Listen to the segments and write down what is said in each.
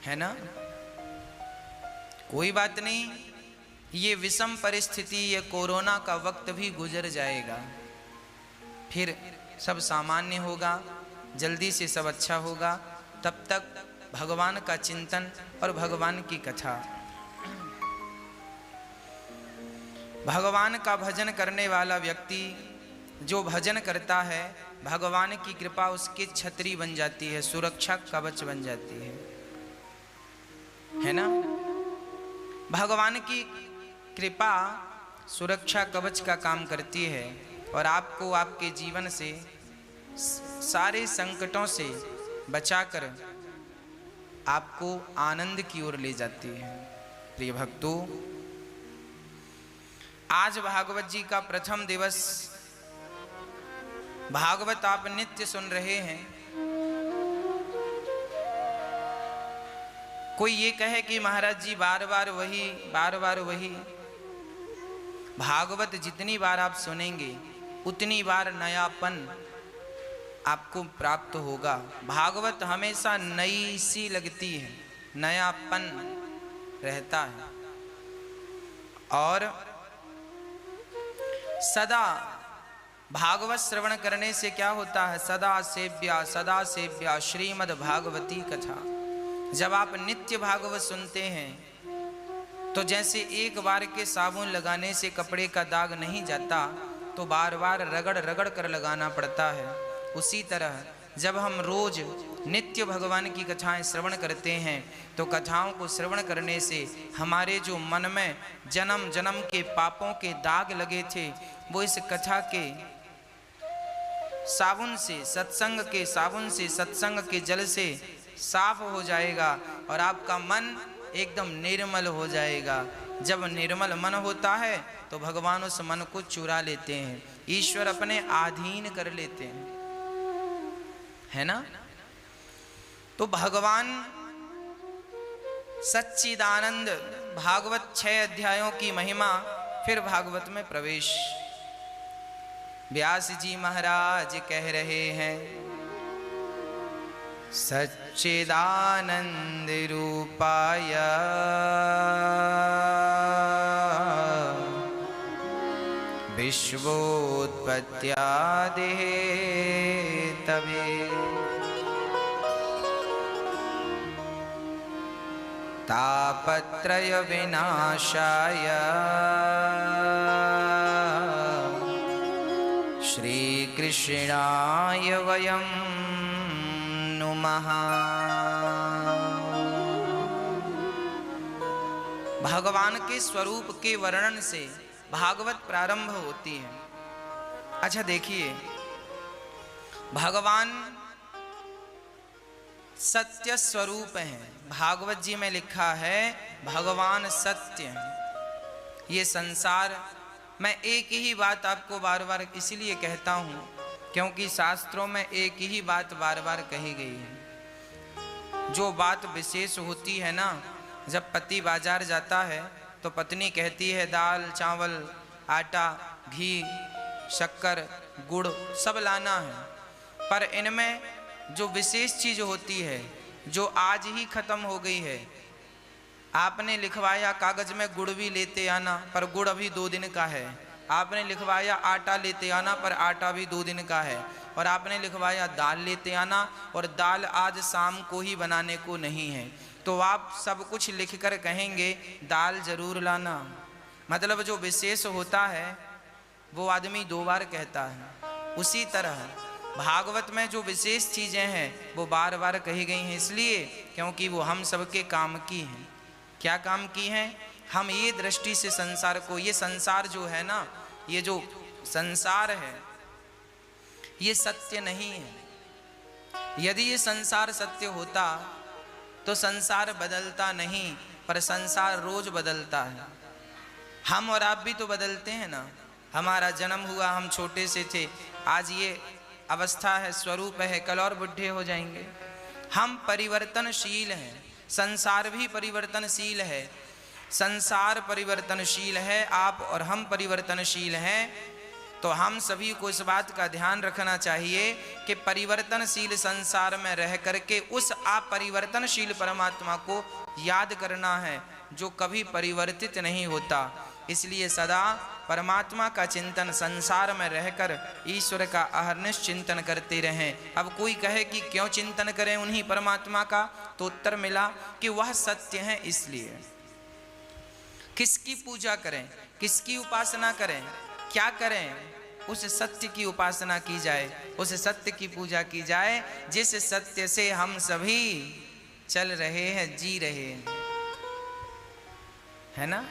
है ना। कोई बात नहीं, ये विषम परिस्थिति, ये कोरोना का वक्त भी गुजर जाएगा, फिर सब सामान्य होगा, जल्दी से सब अच्छा होगा। तब तक भगवान का चिंतन और भगवान की कथा, भगवान का भजन करने वाला व्यक्ति जो भजन करता है, भगवान की कृपा उसकी छतरी बन जाती है, सुरक्षा कवच बन जाती है ना। भगवान की कृपा सुरक्षा कवच का काम करती है और आपको आपके जीवन से सारे संकटों से बचाकर आपको आनंद की ओर ले जाती है। प्रिय भक्तों, आज भागवत जी का प्रथम दिवस, भागवत आप नित्य सुन रहे हैं। कोई ये कहे कि महाराज जी बार बार वही, भागवत जितनी बार आप सुनेंगे उतनी बार नयापन आपको प्राप्त होगा। भागवत हमेशा नई सी लगती है, नयापन रहता है। और सदा भागवत श्रवण करने से क्या होता है, सदा सेव्या श्रीमद् भागवती कथा। जब आप नित्य भागवत सुनते हैं तो जैसे एक बार के साबुन लगाने से कपड़े का दाग नहीं जाता, तो बार बार रगड़ रगड़ कर लगाना पड़ता है। उसी तरह जब हम रोज नित्य भगवान की कथाएं श्रवण करते हैं तो कथाओं को श्रवण करने से हमारे जो मन में जन्म जन्म के पापों के दाग लगे थे, वो इस कथा के साबुन से, सत्संग के साबुन से, सत्संग के जल से साफ हो जाएगा और आपका मन एकदम निर्मल हो जाएगा। जब निर्मल मन होता है तो भगवान उस मन को चुरा लेते हैं, ईश्वर अपने अधीन कर लेते हैं, है ना। तो भगवान सच्चिदानंद, भागवत 6 अध्यायों की महिमा, फिर भागवत में प्रवेश। व्यास जी महाराज कह रहे हैं, सच्चिदानंद रूपाय विश्वोत्पत्त्यादि हेतवे तापत्रय विनाशाय श्री कृष्णाय वयं नुमः। भगवान के स्वरूप के वर्णन से भागवत प्रारंभ होती है। अच्छा देखिए, भगवान सत्य स्वरूप हैं। भागवत जी में लिखा है भगवान सत्य हैं। ये संसार, मैं एक ही बात आपको बार बार इसलिए कहता हूँ क्योंकि शास्त्रों में एक ही बात बार बार कही गई है। जो बात विशेष होती है ना, जब पति बाजार जाता है तो पत्नी कहती है दाल चावल आटा घी शक्कर गुड़ सब लाना है, पर इनमें जो विशेष चीज़ होती है जो आज ही खत्म हो गई है, आपने लिखवाया कागज में गुड़ भी लेते आना, पर गुड़ अभी 2 दिन का है। आपने लिखवाया आटा लेते आना, पर आटा भी 2 दिन का है। और आपने लिखवाया दाल लेते आना, और दाल आज शाम को ही बनाने को नहीं है। तो आप सब कुछ लिखकर कहेंगे दाल जरूर लाना। मतलब जो विशेष होता है वो आदमी 2 बार कहता है। उसी तरह भागवत में जो विशेष चीज़ें हैं वो बार बार कही गई हैं, इसलिए क्योंकि वो हम सबके काम की हैं। क्या काम की हैं? हम ये दृष्टि से संसार को, ये संसार जो है ना, ये जो संसार है ये सत्य नहीं है। यदि ये संसार सत्य होता तो संसार बदलता नहीं, पर संसार रोज बदलता है। हम और आप भी तो बदलते हैं ना। हमारा जन्म हुआ, हम छोटे से थे, आज ये अवस्था है, स्वरूप है, कल और बुढ़े हो जाएंगे। हम परिवर्तनशील हैं, संसार भी परिवर्तनशील है। संसार परिवर्तनशील है, आप और हम परिवर्तनशील हैं। तो हम सभी को इस बात का ध्यान रखना चाहिए कि परिवर्तनशील संसार में रह करके उस अपरिवर्तनशील परमात्मा को याद करना है जो कभी परिवर्तित नहीं होता। इसलिए सदा परमात्मा का चिंतन, संसार में रहकर ईश्वर का अहर्निश चिंतन करते रहें। अब कोई कहे कि क्यों चिंतन करें उन्हीं परमात्मा का, तो उत्तर मिला कि वह सत्य है। इसलिए किसकी पूजा करें, किसकी उपासना करें, क्या करें, उस सत्य की उपासना की जाए, उस सत्य की पूजा की जाए जिस सत्य से हम सभी चल रहे हैं, जी रहे हैं, है ना।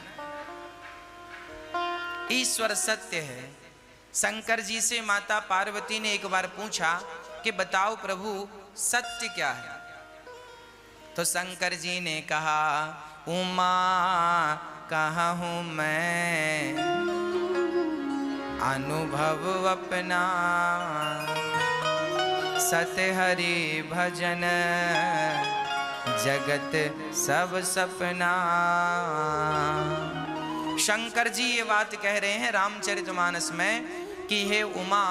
ईश्वर सत्य है। शंकर जी से माता पार्वती ने एक बार पूछा कि बताओ प्रभु सत्य क्या है। तो शंकर जी ने कहा, उमा कहाँ हूँ मैं, अनुभव अपना सत्य हरि भजन, जगत सब सपना। शंकर जी ये बात कह रहे हैं रामचरितमानस में कि हे उमा,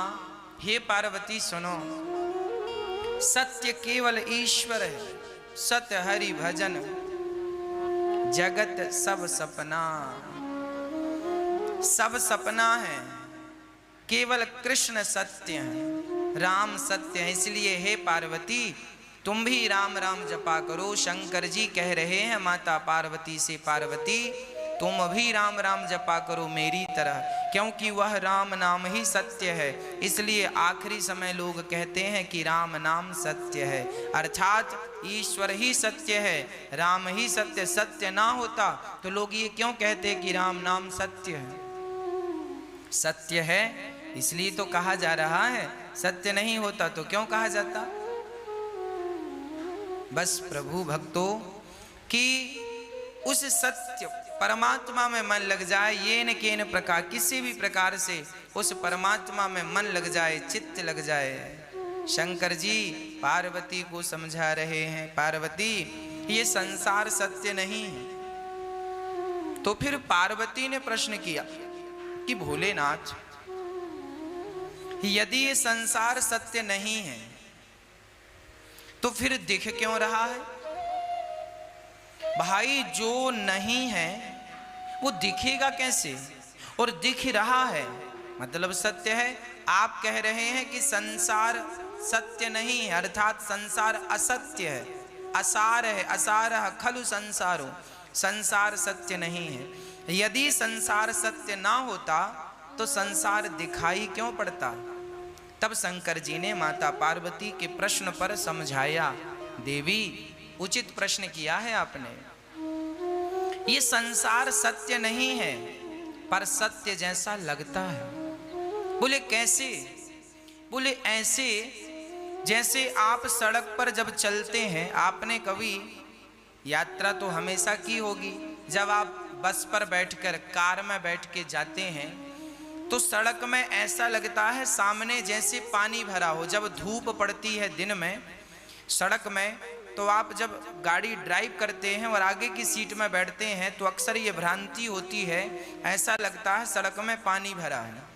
हे पार्वती सुनो, सत्य केवल ईश्वर है, सत्य हरि भजन, जगत सब सपना। सब सपना है, केवल कृष्ण सत्य है, राम सत्य है। इसलिए हे पार्वती तुम भी राम राम जपा करो। शंकर जी कह रहे हैं माता पार्वती से, पार्वती तुम भी राम राम जपा करो मेरी तरह, क्योंकि वह राम नाम ही सत्य है। इसलिए आखिरी समय लोग कहते हैं कि राम नाम सत्य है, अर्थात ईश्वर ही सत्य है, राम ही सत्य। सत्य ना होता तो लोग ये क्यों कहते कि राम नाम सत्य है। सत्य है इसलिए तो कहा जा रहा है, सत्य नहीं होता तो क्यों कहा जाता। बस प्रभु भक्तों कि उस सत्य परमात्मा में मन लग जाए, ये न केन प्रकार, किसी भी प्रकार से उस परमात्मा में मन लग जाए, चित्त लग जाए। शंकर जी पार्वती को समझा रहे हैं, पार्वती ये संसार सत्य नहीं है। तो फिर पार्वती ने प्रश्न किया कि भोलेनाथ यदि ये संसार सत्य नहीं है तो फिर दिख क्यों रहा है। भाई जो नहीं है वो दिखेगा कैसे, और दिख रहा है मतलब सत्य है। आप कह रहे हैं कि संसार सत्य नहीं है, अर्थात संसार असत्य है, असार है, असारः खलु संसारो, संसार सत्य नहीं है। यदि संसार सत्य ना होता तो संसार दिखाई क्यों पड़ता। तब शंकर जी ने माता पार्वती के प्रश्न पर समझाया, देवी उचित प्रश्न किया है आपने। ये संसार सत्य नहीं है पर सत्य जैसा लगता है। बोले कैसे। बोले ऐसे जैसे आप सड़क पर जब चलते हैं, आपने कभी यात्रा तो हमेशा की होगी, जब आप बस पर बैठकर, कार में बैठ के जाते हैं तो सड़क में ऐसा लगता है सामने जैसे पानी भरा हो। जब धूप पड़ती है दिन में सड़क में, तो आप जब गाड़ी ड्राइव करते हैं और आगे की सीट में बैठते हैं तो अक्सर ये भ्रांति होती है, ऐसा लगता है सड़क में पानी भरा है।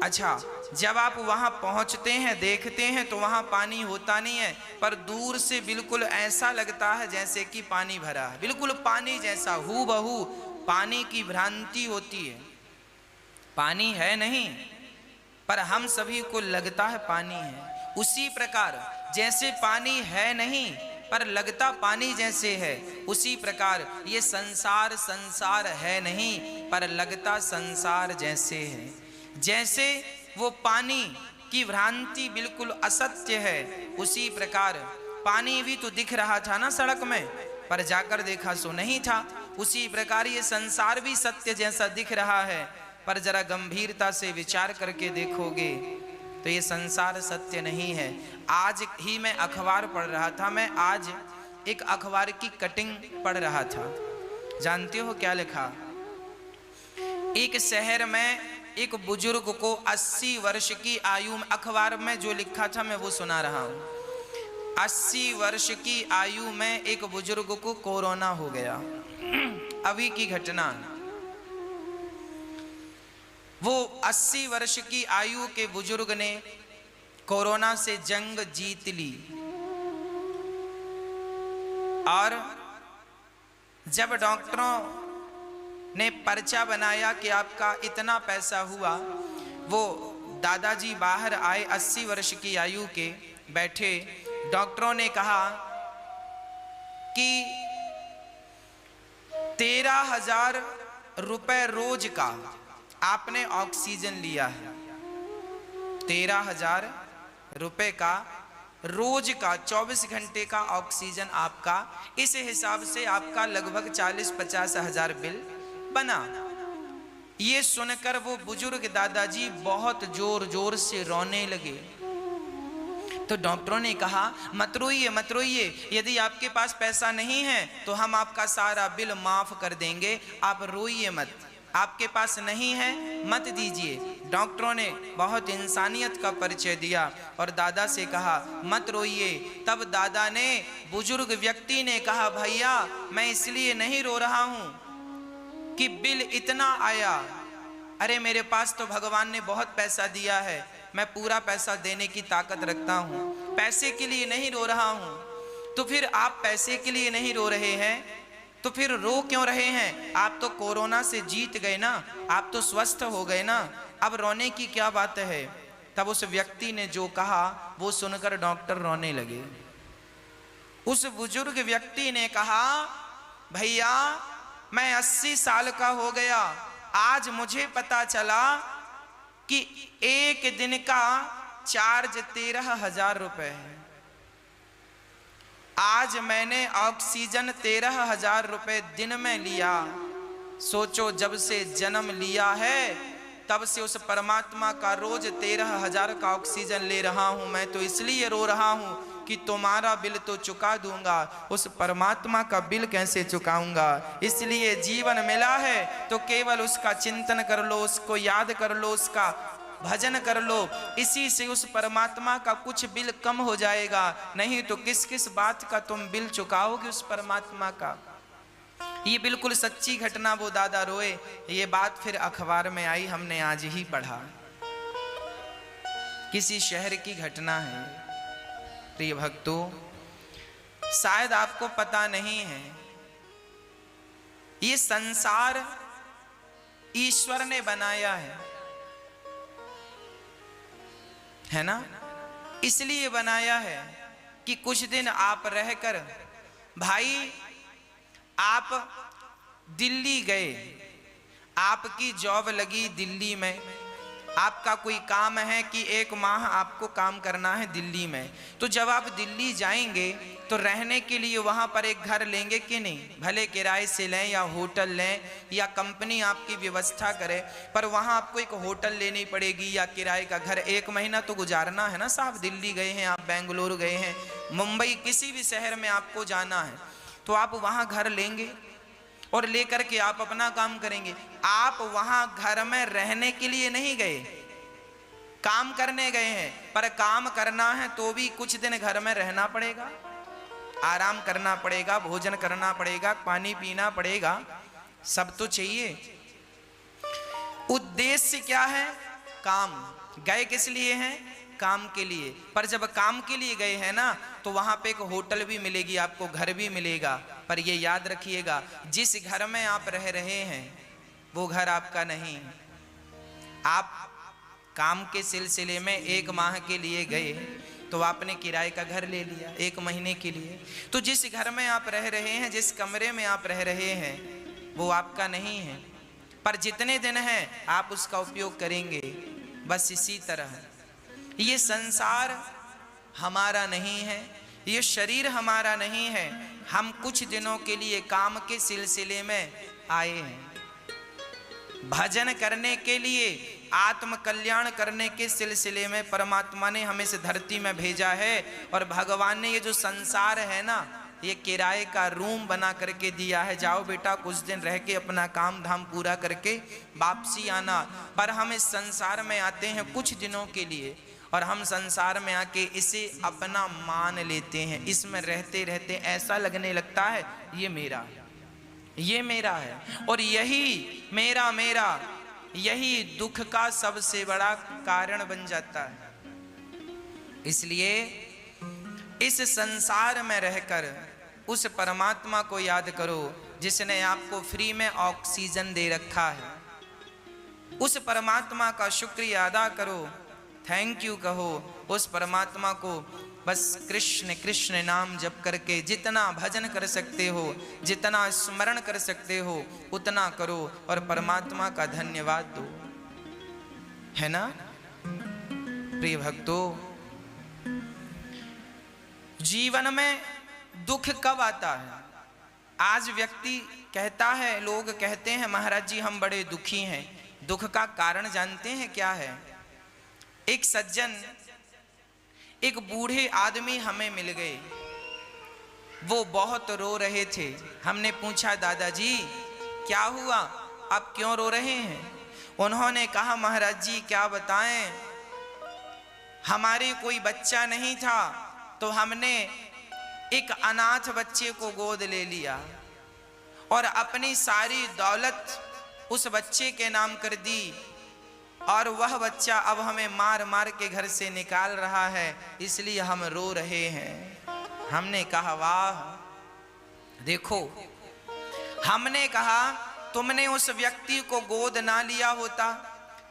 अच्छा, जब आप वहां पहुंचते हैं, देखते हैं तो वहां पानी होता नहीं है, पर दूर से बिल्कुल ऐसा लगता है जैसे कि पानी भरा है, बिल्कुल पानी जैसा, हूबहू पानी की भ्रांति होती है। पानी है नहीं पर हम सभी को लगता है पानी है। उसी प्रकार जैसे पानी है नहीं पर लगता पानी जैसे है, उसी प्रकार ये संसार संसार है नहीं पर लगता संसार जैसे है। जैसे वो पानी की भ्रांति बिल्कुल असत्य है, उसी प्रकार पानी भी तो दिख रहा था ना सड़क में, पर जाकर देखा सो नहीं था। उसी प्रकार ये संसार भी सत्य जैसा दिख रहा है, पर जरा गंभीरता से विचार करके देखोगे तो ये संसार सत्य नहीं है। आज ही मैं अखबार पढ़ रहा था, मैं आज एक अखबार की कटिंग पढ़ रहा था। जानते हो क्या लिखा। एक शहर में एक बुजुर्ग को 80 वर्ष की आयु में, अखबार में जो लिखा था मैं वो सुना रहा हूँ। 80 वर्ष की आयु में एक बुजुर्ग को कोरोना हो गया, अभी की घटना। वो 80 वर्ष की आयु के बुजुर्ग ने कोरोना से जंग जीत ली। और जब डॉक्टरों ने पर्चा बनाया कि आपका इतना पैसा हुआ, वो दादाजी बाहर आए 80 वर्ष की आयु के, बैठे। डॉक्टरों ने कहा कि 13,000 रुपए रोज का आपने ऑक्सीजन लिया है। 13,000 रुपए का रोज का 24 घंटे का ऑक्सीजन आपका, इस हिसाब से आपका लगभग 40-50 हजार बिल बना। ये सुनकर वो बुजुर्ग दादाजी बहुत जोर जोर से रोने लगे। तो डॉक्टरों ने कहा मत रोइए मत रोइए, यदि आपके पास पैसा नहीं है तो हम आपका सारा बिल माफ कर देंगे, आप रोइए मत। आपके पास नहीं है मत दीजिए। डॉक्टरों ने बहुत इंसानियत का परिचय दिया और दादा से कहा मत रोइए। तब दादा ने, बुजुर्ग व्यक्ति ने कहा भैया मैं इसलिए नहीं रो रहा हूं कि बिल इतना आया, अरे मेरे पास तो भगवान ने बहुत पैसा दिया है, मैं पूरा पैसा देने की ताकत रखता हूं, पैसे के लिए नहीं रो रहा हूं। तो फिर आप पैसे के लिए नहीं रो रहे हैं तो फिर रो क्यों रहे हैं? आप तो कोरोना से जीत गए ना, आप तो स्वस्थ हो गए ना, अब रोने की क्या बात है? तब उस व्यक्ति ने जो कहा वो सुनकर डॉक्टर रोने लगे। उस बुजुर्ग व्यक्ति ने कहा भैया मैं 80 साल का हो गया, आज मुझे पता चला कि एक दिन का चार्ज 13,000 रुपए है। आज मैंने ऑक्सीजन 13,000 रुपए दिन में लिया। सोचो जब से जन्म लिया है तब से उस परमात्मा का रोज 13,000 का ऑक्सीजन ले रहा हूं। मैं तो इसलिए रो रहा हूं कि तुम्हारा बिल तो चुका दूंगा, उस परमात्मा का बिल कैसे चुकाऊंगा? इसलिए जीवन मिला है तो केवल उसका चिंतन कर लो, उसको याद कर लो, उसका भजन कर लो, इसी से उस परमात्मा का कुछ बिल कम हो जाएगा। नहीं तो किस किस बात का तुम बिल चुकाओगे उस परमात्मा का? ये बिल्कुल सच्ची घटना, वो दादा रोए। ये बात फिर अखबार में आई, हमने आज ही पढ़ा। किसी शहर की घटना है। प्रिय भक्तों, शायद आपको पता नहीं है, ये संसार ईश्वर ने बनाया है ना? इसलिए बनाया है कि कुछ दिन आप रहकर, भाई आप दिल्ली गए, आपकी जॉब लगी दिल्ली में, आपका कोई काम है कि 1 माह आपको काम करना है दिल्ली में। तो जब आप दिल्ली जाएंगे तो रहने के लिए वहां पर एक घर लेंगे कि नहीं? भले किराए से लें या होटल लें या कंपनी आपकी व्यवस्था करे, पर वहां आपको एक होटल लेनी पड़ेगी या किराए का घर। 1 महीना तो गुजारना है ना साहब। दिल्ली गए हैं आप, बेंगलुरु गए हैं, मुंबई, किसी भी शहर में आपको जाना है तो आप वहां घर लेंगे और लेकर के आप अपना काम करेंगे। आप वहां घर में रहने के लिए नहीं गए, काम करने गए हैं। पर काम करना है तो भी कुछ दिन घर में रहना पड़ेगा, आराम करना पड़ेगा, भोजन करना पड़ेगा, पानी पीना पड़ेगा, सब तो चाहिए। उद्देश्य क्या है? काम। गए किस लिए हैं? काम के लिए। पर जब काम के लिए गए हैं ना तो वहां पे एक होटल भी मिलेगी आपको, घर भी मिलेगा। पर ये याद रखिएगा, जिस घर में आप रह रहे हैं वो घर आपका नहीं। आप काम के सिलसिले में 1 माह के लिए गए तो आपने किराए का घर ले लिया 1 महीने के लिए। तो जिस घर में आप रह रहे हैं, जिस कमरे में आप रह रहे हैं, वो आपका नहीं है। पर जितने दिन हैं आप उसका उपयोग करेंगे। बस इसी तरह ये संसार हमारा नहीं है, ये शरीर हमारा नहीं है। हम कुछ दिनों के लिए काम के सिलसिले में आए हैं, भजन करने के लिए, आत्म कल्याण करने के सिलसिले में परमात्मा ने हमें इस धरती में भेजा है। और भगवान ने ये जो संसार है ना, ये किराए का रूम बना करके दिया है। जाओ बेटा कुछ दिन रह के अपना काम धाम पूरा करके वापसी आना। पर हम इस संसार में आते हैं कुछ दिनों के लिए और हम संसार में आके इसे अपना मान लेते हैं। इसमें रहते रहते ऐसा लगने लगता है ये मेरा है, ये मेरा है और यही मेरा मेरा यही दुख का सबसे बड़ा कारण बन जाता है। इसलिए इस संसार में रहकर उस परमात्मा को याद करो जिसने आपको फ्री में ऑक्सीजन दे रखा है। उस परमात्मा का शुक्रिया अदा करो, थैंक यू कहो। उस परमात्मा को बस कृष्ण कृष्ण नाम जप करके जितना भजन कर सकते हो, जितना स्मरण कर सकते हो उतना करो और परमात्मा का धन्यवाद दो, है ना प्रिय भक्तों। जीवन में दुख कब आता है? आज व्यक्ति कहता है, लोग कहते हैं महाराज जी हम बड़े दुखी हैं। दुख का कारण जानते हैं क्या है? एक सज्जन, एक बूढ़े आदमी हमें मिल गए, वो बहुत रो रहे थे। हमने पूछा दादाजी क्या हुआ, आप क्यों रो रहे हैं? उन्होंने कहा महाराज जी क्या बताएं, हमारे कोई बच्चा नहीं था तो हमने एक अनाथ बच्चे को गोद ले लिया और अपनी सारी दौलत उस बच्चे के नाम कर दी और वह बच्चा अब हमें मार मार के घर से निकाल रहा है, इसलिए हम रो रहे हैं। हमने कहा वाह, देखो हमने कहा तुमने उस व्यक्ति को गोद ना लिया होता,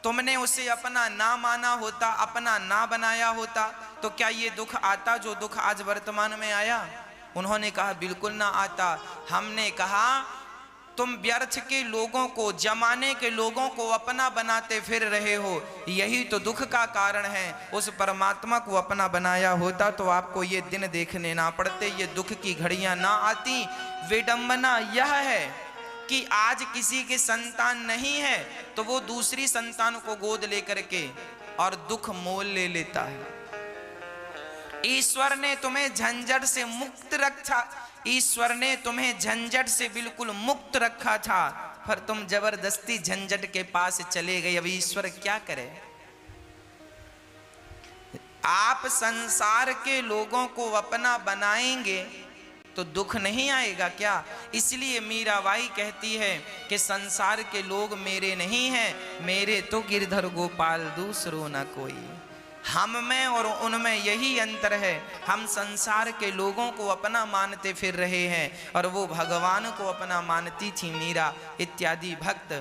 तुमने उसे अपना ना माना होता, अपना ना बनाया होता तो क्या ये दुख आता जो दुख आज वर्तमान में आया? उन्होंने कहा बिल्कुल ना आता। हमने कहा तुम व्यर्थ के लोगों को, जमाने के लोगों को अपना बनाते फिर रहे हो, यही तो दुख का कारण है। उस परमात्मा को अपना बनाया होता तो आपको ये दिन देखने ना पड़ते, ये दुख की घड़ियां ना आती। विडंबना यह है कि आज किसी के संतान नहीं है तो वो दूसरी संतान को गोद लेकर के और दुख मोल ले लेता है। ईश्वर ने तुम्हें झंझट से मुक्त रखा, ईश्वर ने तुम्हें झंझट से बिल्कुल मुक्त रखा था, पर तुम जबरदस्ती झंझट के पास चले गए। अब ईश्वर क्या करे? आप संसार के लोगों को अपना बनाएंगे तो दुख नहीं आएगा क्या? इसलिए मीराबाई कहती है कि संसार के लोग मेरे नहीं हैं, मेरे तो गिरधर गोपाल दूसरो न कोई। हम में और उनमें यही अंतर है, हम संसार के लोगों को अपना मानते फिर रहे हैं और वो भगवान को अपना मानती थी मीरा इत्यादि भक्त।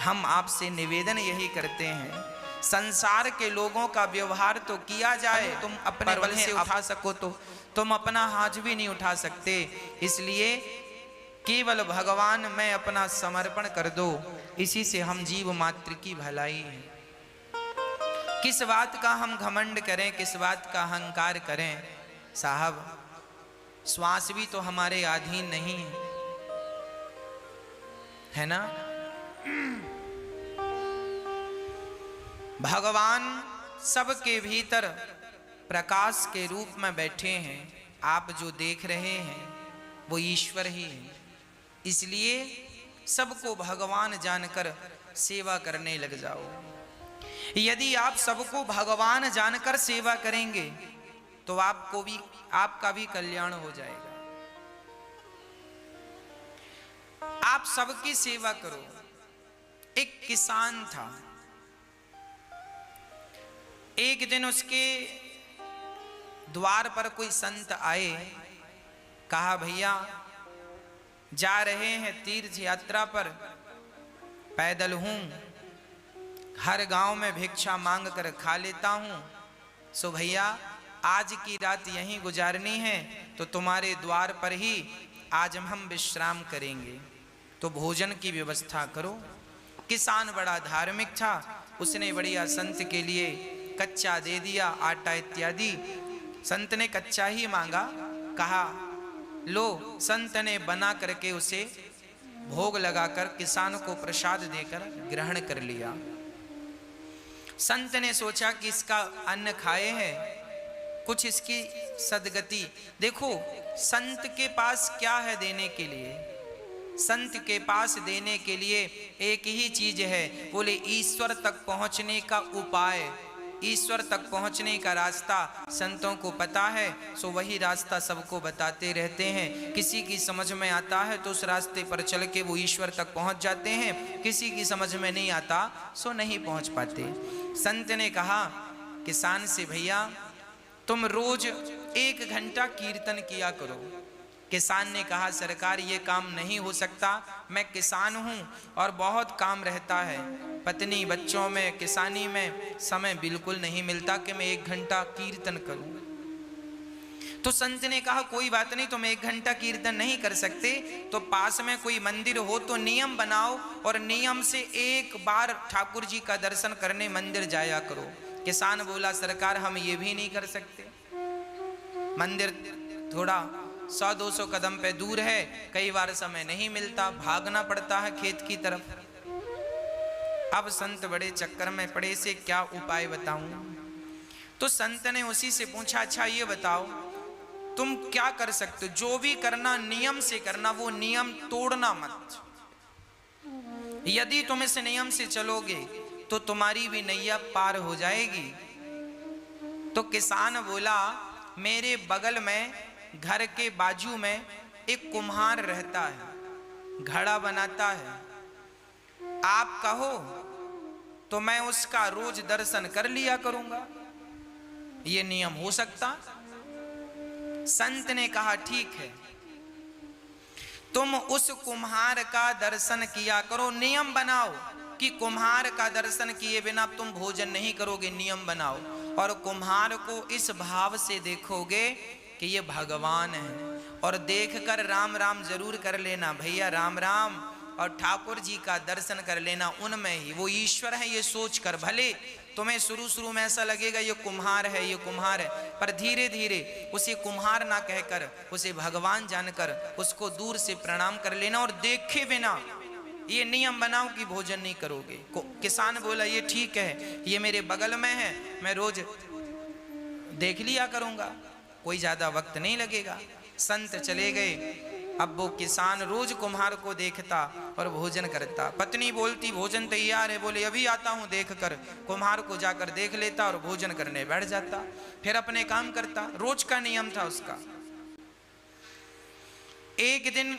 हम आपसे निवेदन यही करते हैं, संसार के लोगों का व्यवहार तो किया जाए, तुम अपने बल से उठा सको तो तुम अपना हाथ भी नहीं उठा सकते, इसलिए केवल भगवान में अपना समर्पण कर दो, इसी से हम जीव मात्र की भलाई है। किस बात का हम घमंड करें, किस बात का अहंकार करें? साहब श्वास भी तो हमारे अधीन नहीं है ना? भगवान सबके भीतर प्रकाश के रूप में बैठे हैं। आप जो देख रहे हैं वो ईश्वर ही है, इसलिए सबको भगवान जानकर सेवा करने लग जाओ। यदि आप सबको भगवान जानकर सेवा करेंगे तो आपको भी, आपका भी कल्याण हो जाएगा। आप सबकी सेवा करो। एक किसान था, एक दिन उसके द्वार पर कोई संत आए, कहा भैया जा रहे हैं तीर्थ यात्रा पर, पैदल हूं, हर गांव में भिक्षा मांग कर खा लेता हूं, सो भैया आज की रात यहीं गुजारनी है तो तुम्हारे द्वार पर ही आज हम विश्राम करेंगे, तो भोजन की व्यवस्था करो। किसान बड़ा धार्मिक था, उसने बढ़िया संत के लिए कच्चा दे दिया, आटा इत्यादि। संत ने कच्चा ही मांगा, कहा लो। संत ने बना करके उसे भोग लगाकर किसान को प्रसाद देकर ग्रहण कर लिया। संत ने सोचा कि इसका अन्न खाए हैं, कुछ इसकी सदगति। देखो संत के पास क्या है देने के लिए? संत के पास देने के लिए एक ही चीज है, बोले ईश्वर तक पहुंचने का उपाय। ईश्वर तक पहुंचने का रास्ता संतों को पता है, सो वही रास्ता सबको बताते रहते हैं। किसी की समझ में आता है तो उस रास्ते पर चल के वो ईश्वर तक पहुंच जाते हैं, किसी की समझ में नहीं आता सो नहीं पहुंच पाते। संत ने कहा किसान से, भैया तुम रोज 1 घंटा कीर्तन किया करो। किसान ने कहा सरकार ये काम नहीं हो सकता, मैं किसान हूँ और बहुत काम रहता है, पत्नी बच्चों में किसानी में समय बिल्कुल नहीं मिलता कि मैं 1 घंटा कीर्तन करूँ। तो संत ने कहा कोई बात नहीं, तुम 1 घंटा कीर्तन नहीं कर सकते तो पास में कोई मंदिर हो तो नियम बनाओ और नियम से 1 बार ठाकुर जी का दर्शन करने मंदिर जाया करो। किसान बोला सरकार हम ये भी नहीं कर सकते, मंदिर थोड़ा 100-200 कदम पे दूर है, कई बार समय नहीं मिलता, भागना पड़ता है खेत की तरफ। अब संत बड़े चक्कर में पड़े, से क्या उपाय बताऊं। तो संत ने उसी से पूछा अच्छा ये बताओ तुम क्या कर सकते हो, जो भी करना नियम से करना, वो नियम तोड़ना मत। यदि तुम इस नियम से चलोगे तो तुम्हारी भी नैया पार हो जाएगी। तो किसान बोला मेरे बगल में घर के बाजू में एक कुम्हार रहता है, घड़ा बनाता है, आप कहो तो मैं उसका रोज दर्शन कर लिया करूंगा, ये नियम हो सकता। संत ने कहा ठीक है, तुम उस कुम्हार का दर्शन किया करो, नियम बनाओ कि कुम्हार का दर्शन किए बिना तुम भोजन नहीं करोगे, नियम बनाओ। और कुम्हार को इस भाव से देखोगे कि ये भगवान है, और देखकर राम राम जरूर कर लेना भैया, राम राम, और ठाकुर जी का दर्शन कर लेना, उनमें ही वो ईश्वर है ये सोच कर। भले तुम्हें शुरू में ऐसा लगेगा ये कुम्हार है, ये कुम्हार है, पर धीरे धीरे उसे कुम्हार ना कहकर उसे भगवान जानकर उसको दूर से प्रणाम कर लेना, और देखे बिना ये नियम बनाओ कि भोजन नहीं करोगे। किसान बोला ये ठीक है, ये मेरे बगल में है, मैं रोज देख लिया करूंगा, कोई ज्यादा वक्त नहीं लगेगा। संत चले गए। अब वो किसान रोज कुम्हार को देखता और भोजन करता। पत्नी बोलती भोजन तैयार है, बोले अभी आता हूं देख कर। कुम्हार को जाकर देख लेता और भोजन करने बैठ जाता, फिर अपने काम करता। रोज का नियम था उसका। एक दिन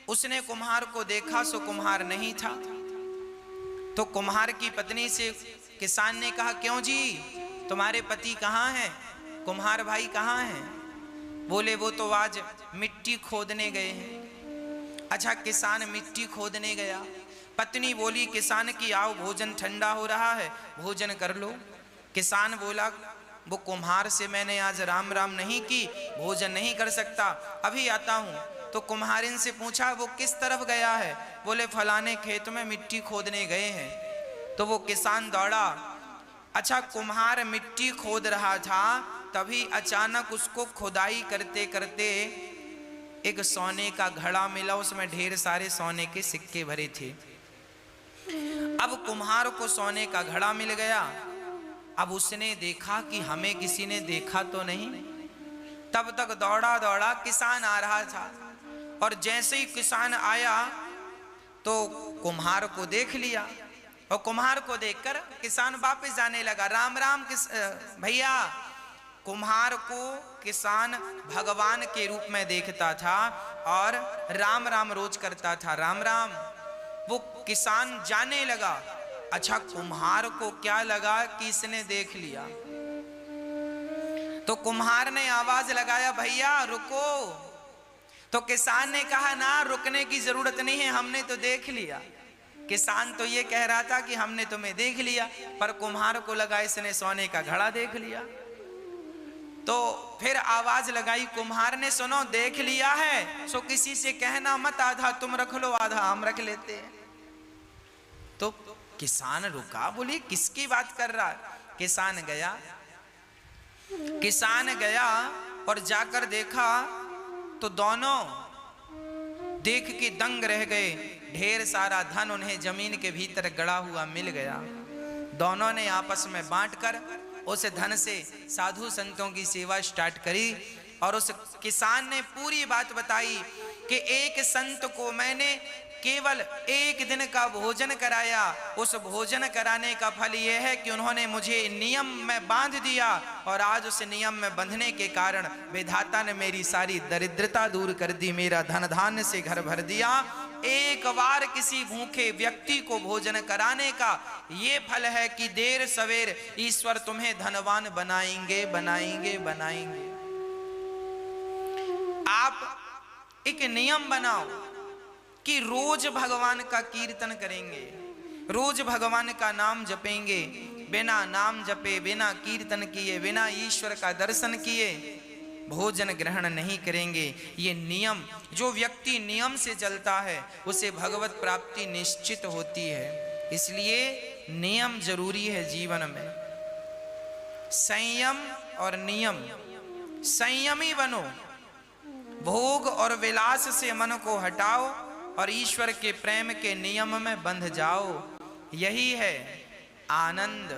उसने कुम्हार को देखा, सो कुम्हार नहीं था। तो कुम्हार की पत्नी से किसान ने कहा क्यों जी तुम्हारे पति कहाँ हैं, कुम्हार भाई कहाँ हैं? बोले वो तो आज मिट्टी खोदने गए हैं। अच्छा, किसान मिट्टी खोदने गया। पत्नी बोली किसान की आओ भोजन ठंडा हो रहा है, भोजन कर लो। किसान बोला वो कुम्हार से मैंने आज राम राम नहीं की, भोजन नहीं कर सकता, अभी आता हूँ। तो कुम्हारिन से पूछा वो किस तरफ गया है? बोले फलाने खेत में मिट्टी खोदने गए हैं। तो वो किसान दौड़ा। अच्छा, कुम्हार मिट्टी खोद रहा था, तभी अचानक उसको खुदाई करते करते एक सोने का घड़ा मिला, उसमें ढेर सारे सोने के सिक्के भरे थे। अब कुम्हार को सोने का घड़ा मिल गया। अब उसने देखा कि हमें किसी ने देखा तो नहीं। तब तक दौड़ा दौड़ा किसान आ रहा था, और जैसे ही किसान आया तो कुम्हार को देख लिया, और कुम्हार को देखकर किसान वापस जाने लगा। राम राम भैया। कुम्हार को किसान भगवान के रूप में देखता था और राम राम रोज करता था, राम राम। वो किसान जाने लगा। अच्छा, कुम्हार को क्या लगा कि इसने देख लिया, तो कुम्हार ने आवाज लगाया भैया रुको। तो किसान ने कहा ना, रुकने की जरूरत नहीं है, हमने तो देख लिया। किसान तो ये कह रहा था कि हमने तुम्हें देख लिया, पर कुम्हार को लगा इसने सोने का घड़ा देख लिया। तो फिर आवाज लगाई कुम्हार ने, सुनो देख लिया है सो किसी से कहना मत, आधा तुम रख लो आधा हम रख लेते हैं। तो किसान रुका, बोली किसकी बात कर रहा है? किसान गया और जाकर देखा तो दोनों देख के दंग रह गए। ढेर सारा धन उन्हें जमीन के भीतर गड़ा हुआ मिल गया। दोनों ने आपस में बांटकर उस धन से साधु संतों की सेवा स्टार्ट करी, और उस किसान ने पूरी बात बताई कि एक संत को मैंने केवल एक दिन का भोजन कराया, उस भोजन कराने का फल यह है कि उन्होंने मुझे नियम में बांध दिया, और आज उस नियम में बंधने के कारण विधाता ने मेरी सारी दरिद्रता दूर कर दी, मेरा धन धान्य से घर भर दिया। एक बार किसी भूखे व्यक्ति को भोजन कराने का ये फल है कि देर सवेर ईश्वर तुम्हें धनवान बनाएंगे बनाएंगे बनाएंगे। आप एक नियम बनाओ कि रोज भगवान का कीर्तन करेंगे, रोज भगवान का नाम जपेंगे, बिना नाम जपे, बिना कीर्तन किए, बिना ईश्वर का दर्शन किए भोजन ग्रहण नहीं करेंगे। ये नियम, जो व्यक्ति नियम से चलता है उसे भगवत प्राप्ति निश्चित होती है। इसलिए नियम जरूरी है जीवन में। संयम और नियम, संयमी बनो, भोग और विलास से मन को हटाओ और ईश्वर के प्रेम के नियम में बंध जाओ। यही है आनंद।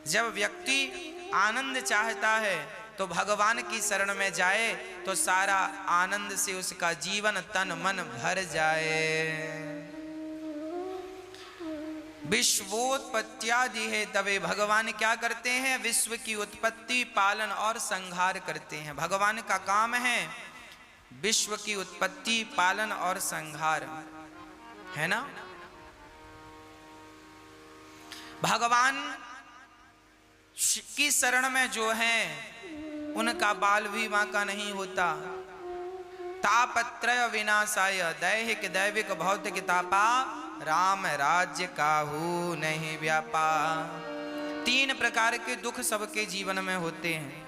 जब व्यक्ति आनंद चाहता है तो भगवान की शरण में जाए तो सारा आनंद से उसका जीवन तन मन भर जाए। विश्वोत्पत्त्यादि है तबे भगवान क्या करते हैं? विश्व की उत्पत्ति, पालन और संहार करते हैं। भगवान का काम है विश्व की उत्पत्ति, पालन और संहार, है ना। भगवान की शरण में जो है उनका बाल भी बांका नहीं होता। तापत्रय विनाशाय दैहिक दैविक भौतिक तापा, राम राज्य काहू नहीं व्यापा। 3 प्रकार के दुख सबके जीवन में होते हैं।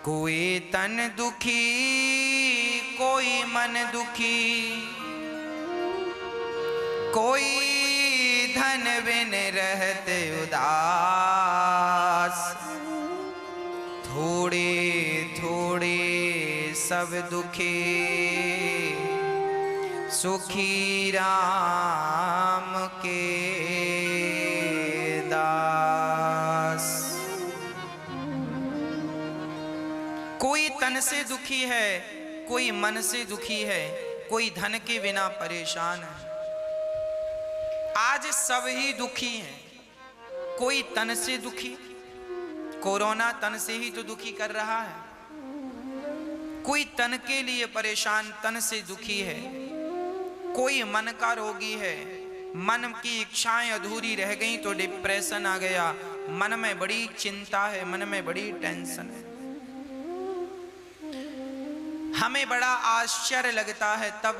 कोई तन दुखी, कोई मन दुखी, कोई धन बिन रहते उदास, थोड़े थोड़े सब दुखी, सुखी राम के दास। कोई तन से दुखी है, कोई मन से दुखी है, कोई धन के बिना परेशान है। आज सब ही दुखी हैं। कोई तन से दुखी, कोरोना तन से ही तो दुखी कर रहा है। कोई तन के लिए परेशान, तन से दुखी है। कोई मन का रोगी है, मन की इच्छाएं अधूरी रह गई तो डिप्रेशन आ गया, मन में बड़ी चिंता है, मन में बड़ी टेंशन है। हमें बड़ा आश्चर्य लगता है तब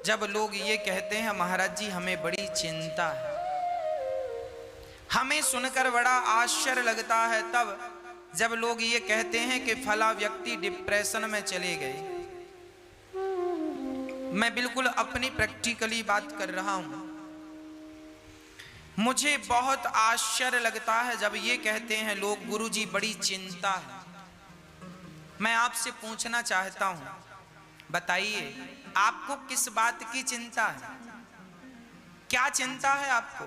जब लोग ये कहते हैं महाराज जी हमें बड़ी चिंता है। हमें सुनकर बड़ा आश्चर्य लगता है तब जब लोग ये कहते हैं कि फला व्यक्ति डिप्रेशन में चले गए। मैं बिल्कुल अपनी प्रैक्टिकली बात कर रहा हूं। मुझे बहुत आश्चर्य लगता है जब ये कहते हैं लोग गुरुजी बड़ी चिंता है। मैं आपसे पूछना चाहता हूं, बताइए आपको किस बात की चिंता है? क्या चिंता है आपको?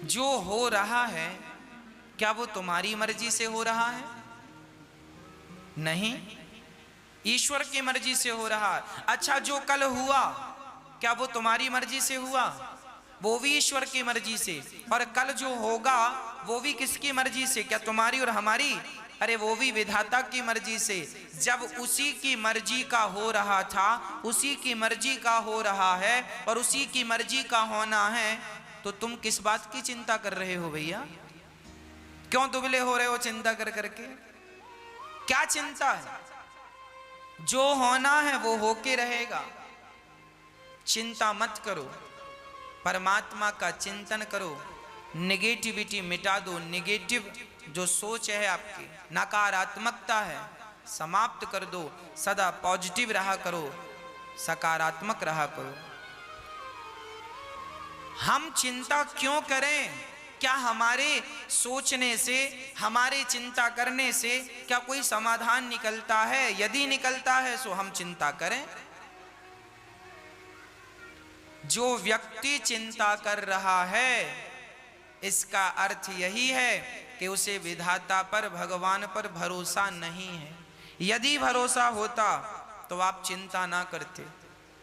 जो हो रहा है क्या वो तुम्हारी मर्जी से हो रहा है? नहीं, ईश्वर की मर्जी से हो रहा है। अच्छा, जो कल हुआ क्या वो तुम्हारी मर्जी से हुआ? वो भी ईश्वर की मर्जी से। और कल जो होगा वो भी किसकी मर्जी से? क्या तुम्हारी और हमारी? अरे वो भी विधाता की मर्जी से। जब उसी की मर्जी का हो रहा था, उसी की मर्जी का हो रहा है और उसी की मर्जी का होना है, तो तुम किस बात की चिंता कर रहे हो भैया? क्यों दुबले हो रहे हो चिंता कर करके? क्या चिंता है? जो होना है वो होके रहेगा। चिंता मत करो, परमात्मा का चिंतन करो, नेगेटिविटी मिटा दो। नेगेटिव जो सोच है आपकी, नकारात्मकता है, समाप्त कर दो। सदा पॉजिटिव रहा करो, सकारात्मक रहा करो। हम चिंता क्यों करें? क्या हमारे सोचने से, हमारे चिंता करने से क्या कोई समाधान निकलता है? यदि निकलता है तो हम चिंता करें। जो व्यक्ति चिंता कर रहा है इसका अर्थ यही है कि उसे विधाता पर, भगवान पर भरोसा नहीं है। यदि भरोसा होता तो आप चिंता ना करते,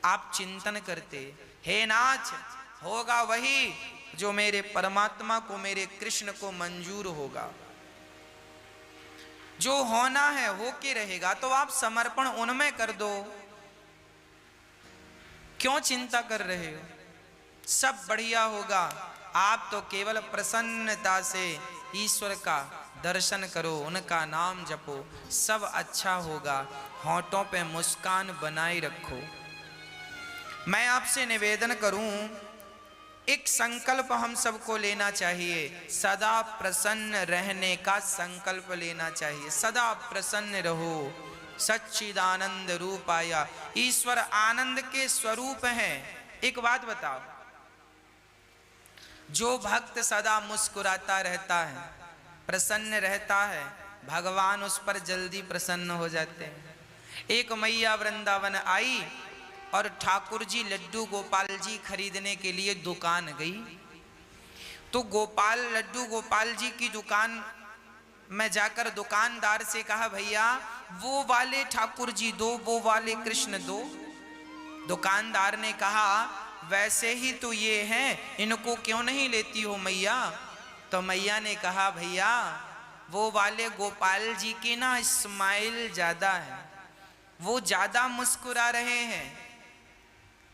आप चिंतन करते, हे नाथ होगा वही जो मेरे परमात्मा को, मेरे कृष्ण को मंजूर होगा। जो होना है हो के रहेगा, तो आप समर्पण उनमें कर दो। क्यों चिंता कर रहे हो? सब बढ़िया होगा। आप तो केवल प्रसन्नता से ईश्वर का दर्शन करो, उनका नाम जपो, सब अच्छा होगा। होठों पे मुस्कान बनाए रखो। मैं आपसे निवेदन करूं, एक संकल्प हम सबको लेना चाहिए, सदा प्रसन्न रहने का संकल्प लेना चाहिए। सदा प्रसन्न रहो। सच्चिदानंद रूपाया, ईश्वर आनंद के स्वरूप हैं। एक बात बताओ, जो भक्त सदा मुस्कुराता रहता है, प्रसन्न रहता है, भगवान उस पर जल्दी प्रसन्न हो जाते हैं। एक मैया वृंदावन आई और ठाकुर जी लड्डू गोपाल जी खरीदने के लिए दुकान गई। तो लड्डू गोपाल जी की दुकान में जाकर दुकानदार से कहा, भैया वो वाले ठाकुर जी दो, वो वाले कृष्ण दो। दुकानदार ने कहा, वैसे ही तो ये हैं, इनको क्यों नहीं लेती हो मैया? तो मैया ने कहा, भैया वो वाले गोपाल जी की ना स्माइल ज्यादा है, वो ज्यादा मुस्कुरा रहे हैं,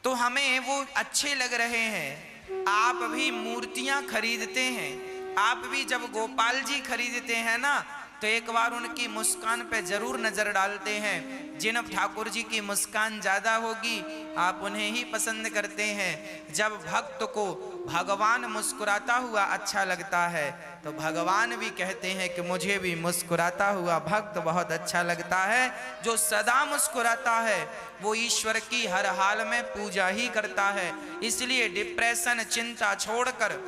तो हमें वो अच्छे लग रहे हैं। आप भी मूर्तियां खरीदते हैं, आप भी जब गोपाल जी खरीदते हैं ना, तो एक बार उनकी मुस्कान पे जरूर नजर डालते हैं। जिन ठाकुर जी की मुस्कान ज्यादा होगी, आप उन्हें ही पसंद करते हैं। जब भक्त को भगवान मुस्कुराता हुआ अच्छा लगता है, तो भगवान भी कहते हैं कि मुझे भी मुस्कुराता हुआ भक्त बहुत अच्छा लगता है। जो सदा मुस्कुराता है वो ईश्वर की हर हाल में पूजा ही करता है। इसलिए डिप्रेशन, चिंता छोड़कर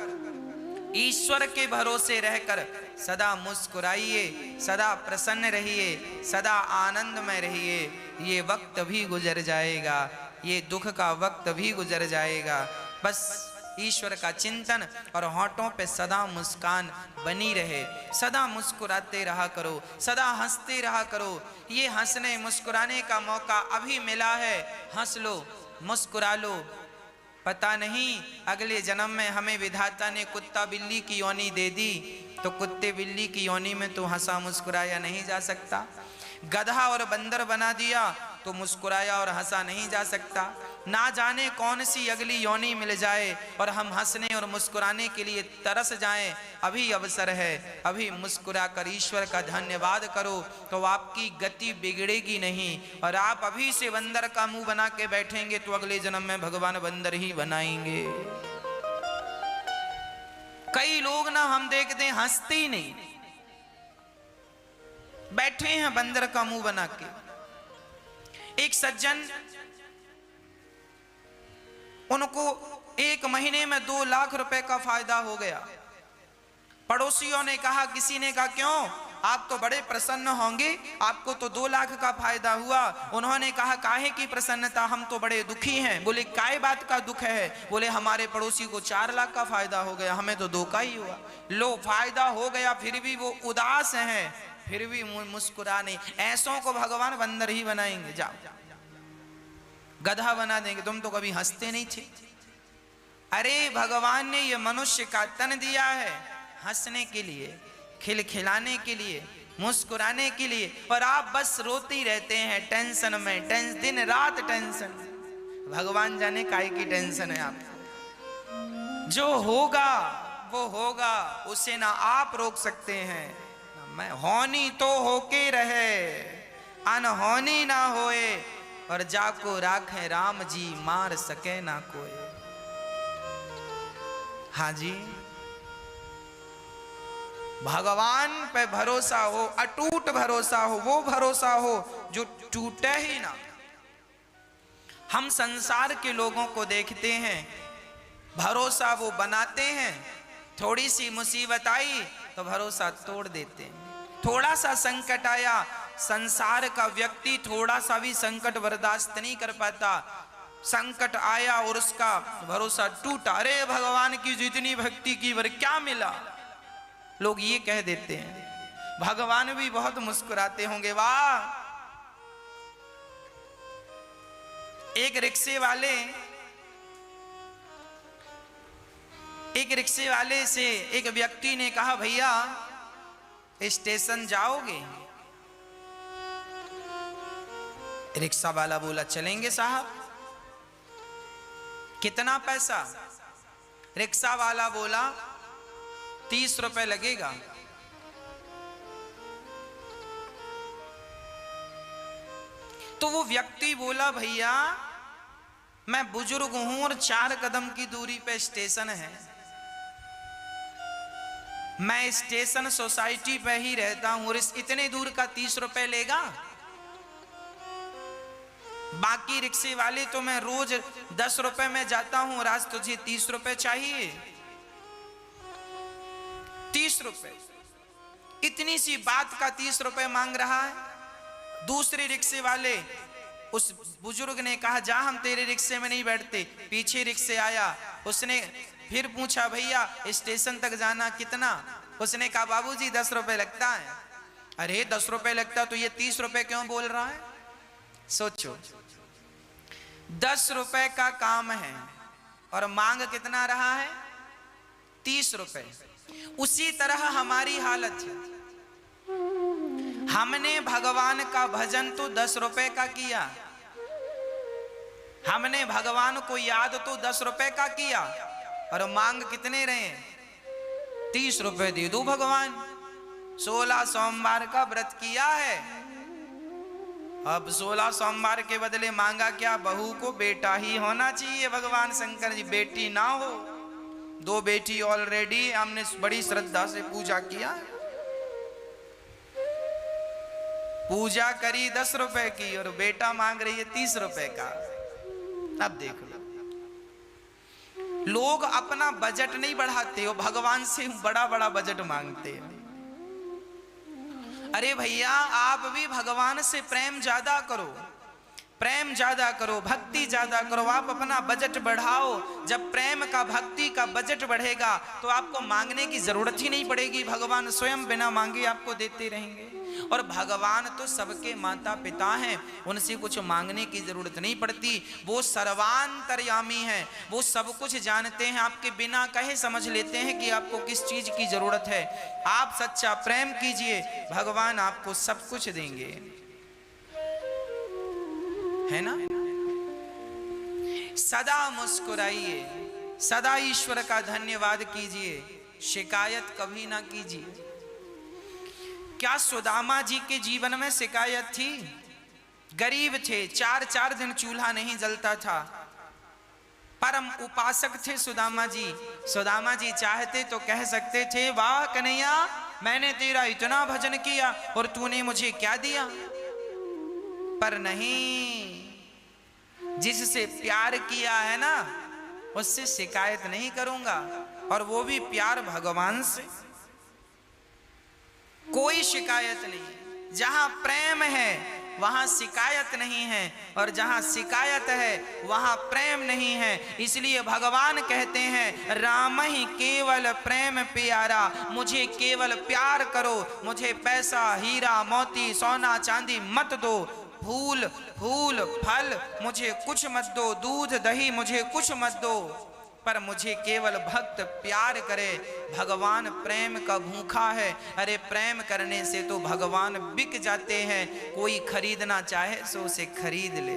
ईश्वर के भरोसे रहकर सदा मुस्कुराइए, सदा प्रसन्न रहिए, सदा आनंद में रहिए। ये वक्त भी गुजर जाएगा, ये दुख का वक्त भी गुजर जाएगा। बस ईश्वर का चिंतन और होठों पे सदा मुस्कान बनी रहे। सदा मुस्कुराते रहा करो, सदा हंसते रहा करो। ये हंसने मुस्कुराने का मौका अभी मिला है, हंस लो, मुस्कुरा लो। पता नहीं अगले जन्म में हमें विधाता ने कुत्ता बिल्ली की योनि दे दी, तो कुत्ते बिल्ली की योनि में तो हंसा मुस्कुराया नहीं जा सकता। गधा और बंदर बना दिया तो मुस्कुराया और हंसा नहीं जा सकता। ना जाने कौन सी अगली योनि मिल जाए और हम हंसने और मुस्कुराने के लिए तरस जाएं। अभी अवसर है, अभी मुस्कुरा कर ईश्वर का धन्यवाद करो, तो आपकी गति बिगड़ेगी नहीं। और आप अभी से बंदर का मुंह बना के बैठेंगे तो अगले जन्म में भगवान बंदर ही बनाएंगे। कई लोग ना हम देखते हैं हंसते ही नहीं, बैठे हैं बंदर का मुंह बना के। एक सज्जन, उनको 1 महीने में 2 लाख रुपए का फायदा हो गया। पड़ोसियों ने कहा, किसी ने कहा क्यों, आप तो बड़े प्रसन्न होंगे, आपको तो 2 लाख का फायदा हुआ। उन्होंने कहा, काहे की प्रसन्नता, हम तो बड़े दुखी हैं। बोले, काय बात का दुख है? बोले, हमारे पड़ोसी को 4 लाख का फायदा हो गया, हमें तो 2 का ही हुआ। लो, फायदा हो गया फिर भी वो उदास हैं, फिर भी मुस्कुरा नहीं। ऐसों को भगवान बंदर ही बनाएंगे। जाओ, गधा बना देंगे। तुम तो कभी हंसते नहीं थे। अरे भगवान ने ये मनुष्य का तन दिया है हंसने के लिए, खिलखिलाने के लिए, मुस्कुराने के लिए, और आप बस रोते ही रहते हैं टेंशन में, दिन रात टेंशन। भगवान जाने काहे की टेंशन है आपको। जो होगा वो होगा, उसे ना आप रोक सकते हैं। मैं होनी तो होके रहे, अनहोनी ना होए, और जाको राखे राम जी, मार सके ना कोई। हाँ जी, भगवान पे भरोसा हो, अटूट भरोसा हो, वो भरोसा हो जो टूटे ही ना। हम संसार के लोगों को देखते हैं, भरोसा वो बनाते हैं, थोड़ी सी मुसीबत आई तो भरोसा तोड़ देते हैं। थोड़ा सा संकट आया, संसार का व्यक्ति थोड़ा सा भी संकट बर्दाश्त नहीं कर पाता। संकट आया और उसका भरोसा टूटा। अरे भगवान की जितनी भक्ति की वर क्या मिला, लोग ये कह देते हैं। भगवान भी बहुत मुस्कुराते होंगे। वाह, एक रिक्शे वाले से एक व्यक्ति ने कहा, भैया स्टेशन जाओगे? रिक्शा वाला बोला, चलेंगे साहब। कितना पैसा? रिक्शा वाला बोला, 30 रुपए लगेगा। तो वो व्यक्ति बोला, भैया मैं बुजुर्ग हूं और 4 कदम की दूरी पे स्टेशन है, मैं स्टेशन सोसाइटी पे ही रहता हूं और इस इतने दूर का 30 रुपए लेगा? बाकी रिक्शे वाले तो मैं रोज 10 रुपए में जाता हूं और आज तुझे 30 रुपए चाहिए? 30 रुपए, इतनी सी बात का 30 रुपए मांग रहा है। दूसरे रिक्शे वाले, उस बुजुर्ग ने कहा, जा हम तेरे रिक्शे में नहीं बैठते। पीछे रिक्शे आया, उसने फिर पूछा, भैया स्टेशन तक जाना कितना? उसने कहा, बाबूजी 10 रुपए लगता है। अरे 10 रुपए लगता तो ये 30 रुपए क्यों बोल रहा है? सोचो, 10 रुपए का काम है और मांग कितना रहा है? 30 रुपए। उसी तरह हमारी हालत है। हमने भगवान का भजन तो 10 रुपए का किया, हमने भगवान को याद तो 10 रुपए का किया, और मांग कितने रहे? 30 रुपए दे दो भगवान। 16 सोमवार का व्रत किया है, अब 16 सोमवार के बदले मांगा क्या? बहू को बेटा ही होना चाहिए। भगवान शंकर जी बेटी ना हो। 2 बेटी ऑलरेडी हमने बड़ी श्रद्धा से पूजा किया, पूजा करी 10 रुपए की और बेटा मांग रही है 30 रुपए का। अब देख लो, लोग अपना बजट नहीं बढ़ाते हो, भगवान से बड़ा बड़ा बजट मांगते हैं। अरे भैया, आप भी भगवान से प्रेम ज्यादा करो, प्रेम ज्यादा करो, भक्ति ज्यादा करो। आप अपना बजट बढ़ाओ। जब प्रेम का, भक्ति का बजट बढ़ेगा तो आपको मांगने की जरूरत ही नहीं पड़ेगी। भगवान स्वयं बिना मांगे आपको देते रहेंगे। और भगवान तो सबके माता पिता हैं, उनसे कुछ मांगने की जरूरत नहीं पड़ती। वो सर्वांतर्यामी हैं, वो सब कुछ जानते हैं। आपके बिना कहे समझ लेते हैं कि आपको किस चीज की जरूरत है। आप सच्चा प्रेम कीजिए, भगवान आपको सब कुछ देंगे, है ना? सदा मुस्कुराइए, सदा ईश्वर का धन्यवाद कीजिए, शिकायत कभी ना कीजिए। क्या सुदामा जी के जीवन में शिकायत थी? गरीब थे, 4-4 दिन चूल्हा नहीं जलता था, परम उपासक थे सुदामा जी। सुदामा जी चाहते तो कह सकते थे, वाह कन्हैया, मैंने तेरा इतना भजन किया और तूने मुझे क्या दिया? पर नहीं, जिससे प्यार किया है ना, उससे शिकायत नहीं करूंगा, और वो भी प्यार भगवान से। कोई शिकायत नहीं। जहां प्रेम है वहां शिकायत नहीं है, और जहां शिकायत है वहां प्रेम नहीं है। इसलिए भगवान कहते हैं, राम ही केवल प्रेम प्यारा, मुझे केवल प्यार करो, मुझे पैसा, हीरा, मोती, सोना, चांदी मत दो, फूल, फूल, फल मुझे कुछ मत दो, दूध, दही मुझे कुछ मत दो, पर मुझे केवल भक्त प्यार करे। भगवान प्रेम का भूखा है। अरे प्रेम करने से तो भगवान बिक जाते हैं। कोई खरीदना चाहे सो उसे खरीद ले।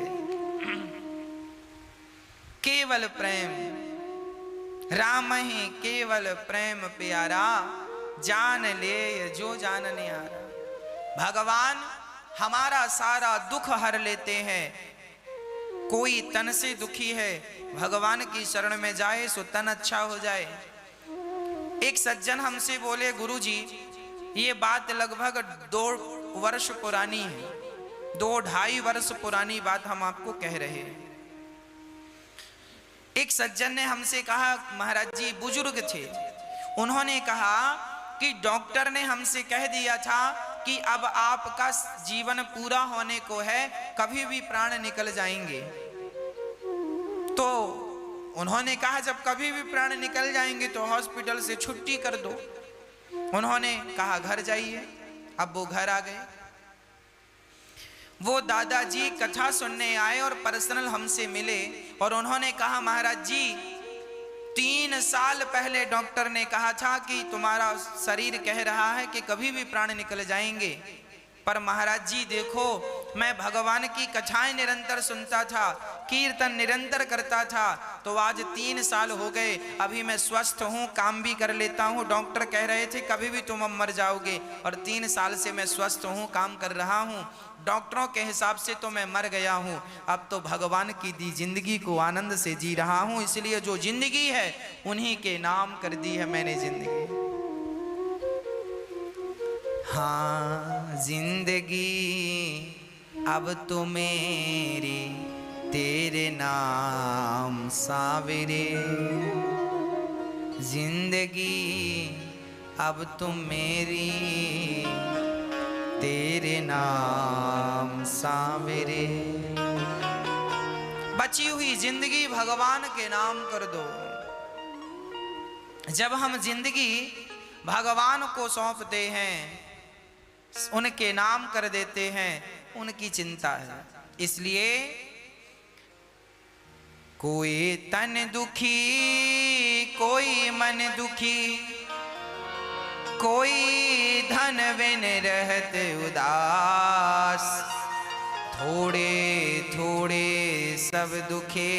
केवल प्रेम, राम ही केवल प्रेम प्यारा, जान ले जो जान निहारा। भगवान हमारा सारा दुख हर लेते हैं। कोई तन से दुखी है, भगवान की शरण में जाए सो तन अच्छा हो जाए। एक सज्जन हमसे बोले, गुरुजी ये बात लगभग 2 वर्ष पुरानी है, 2-2.5 वर्ष पुरानी बात हम आपको कह रहे हैं। एक सज्जन ने हमसे कहा, महाराज जी बुजुर्ग थे, उन्होंने कहा कि डॉक्टर ने हमसे कह दिया था कि अब आपका जीवन पूरा होने को है, कभी भी प्राण निकल जाएंगे। तो उन्होंने कहा, जब कभी भी प्राण निकल जाएंगे तो हॉस्पिटल से छुट्टी कर दो। उन्होंने कहा घर जाइए। अब वो घर आ गए। वो दादाजी कथा सुनने आए और पर्सनल हमसे मिले और उन्होंने कहा महाराज जी 3 साल पहले डॉक्टर ने कहा था कि तुम्हारा शरीर कह रहा है कि कभी भी प्राण निकल जाएंगे, पर महाराज जी देखो मैं भगवान की कथाएं निरंतर सुनता था, कीर्तन निरंतर करता था, तो आज 3 साल हो गए, अभी मैं स्वस्थ हूँ, काम भी कर लेता हूँ। डॉक्टर कह रहे थे कभी भी तुम अब मर जाओगे और 3 साल से मैं स्वस्थ हूँ, काम कर रहा हूँ। डॉक्टरों के हिसाब से तो मैं मर गया हूँ, अब तो भगवान की दी जिंदगी को आनंद से जी रहा हूँ, इसलिए जो जिंदगी है उन्हीं के नाम कर दी है मैंने जिंदगी। हाँ जिंदगी अब तो मेरी तेरे नाम सावरे, जिंदगी अब तो मेरी तेरे नाम सावरे। बची हुई जिंदगी भगवान के नाम कर दो। जब हम जिंदगी भगवान को सौंपते हैं, उनके नाम कर देते हैं, उनकी चिंता है। इसलिए कोई तन दुखी कोई मन दुखी, कोई धन बिन रहत उदास, थोड़े थोड़े सब दुखे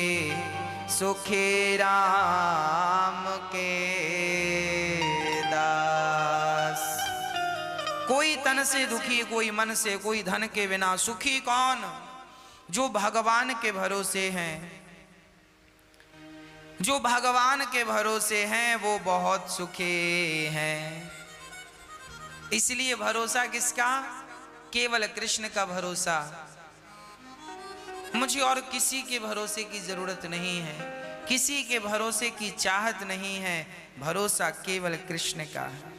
सुखे राम के दास। कोई तन से दुखी कोई मन से, कोई धन के बिना। सुखी कौन? जो भगवान के भरोसे हैं। जो भगवान के भरोसे हैं वो बहुत सुखी हैं। इसलिए भरोसा किसका? केवल कृष्ण का भरोसा। मुझे और किसी के भरोसे की जरूरत नहीं है, किसी के भरोसे की चाहत नहीं है, भरोसा केवल कृष्ण का है।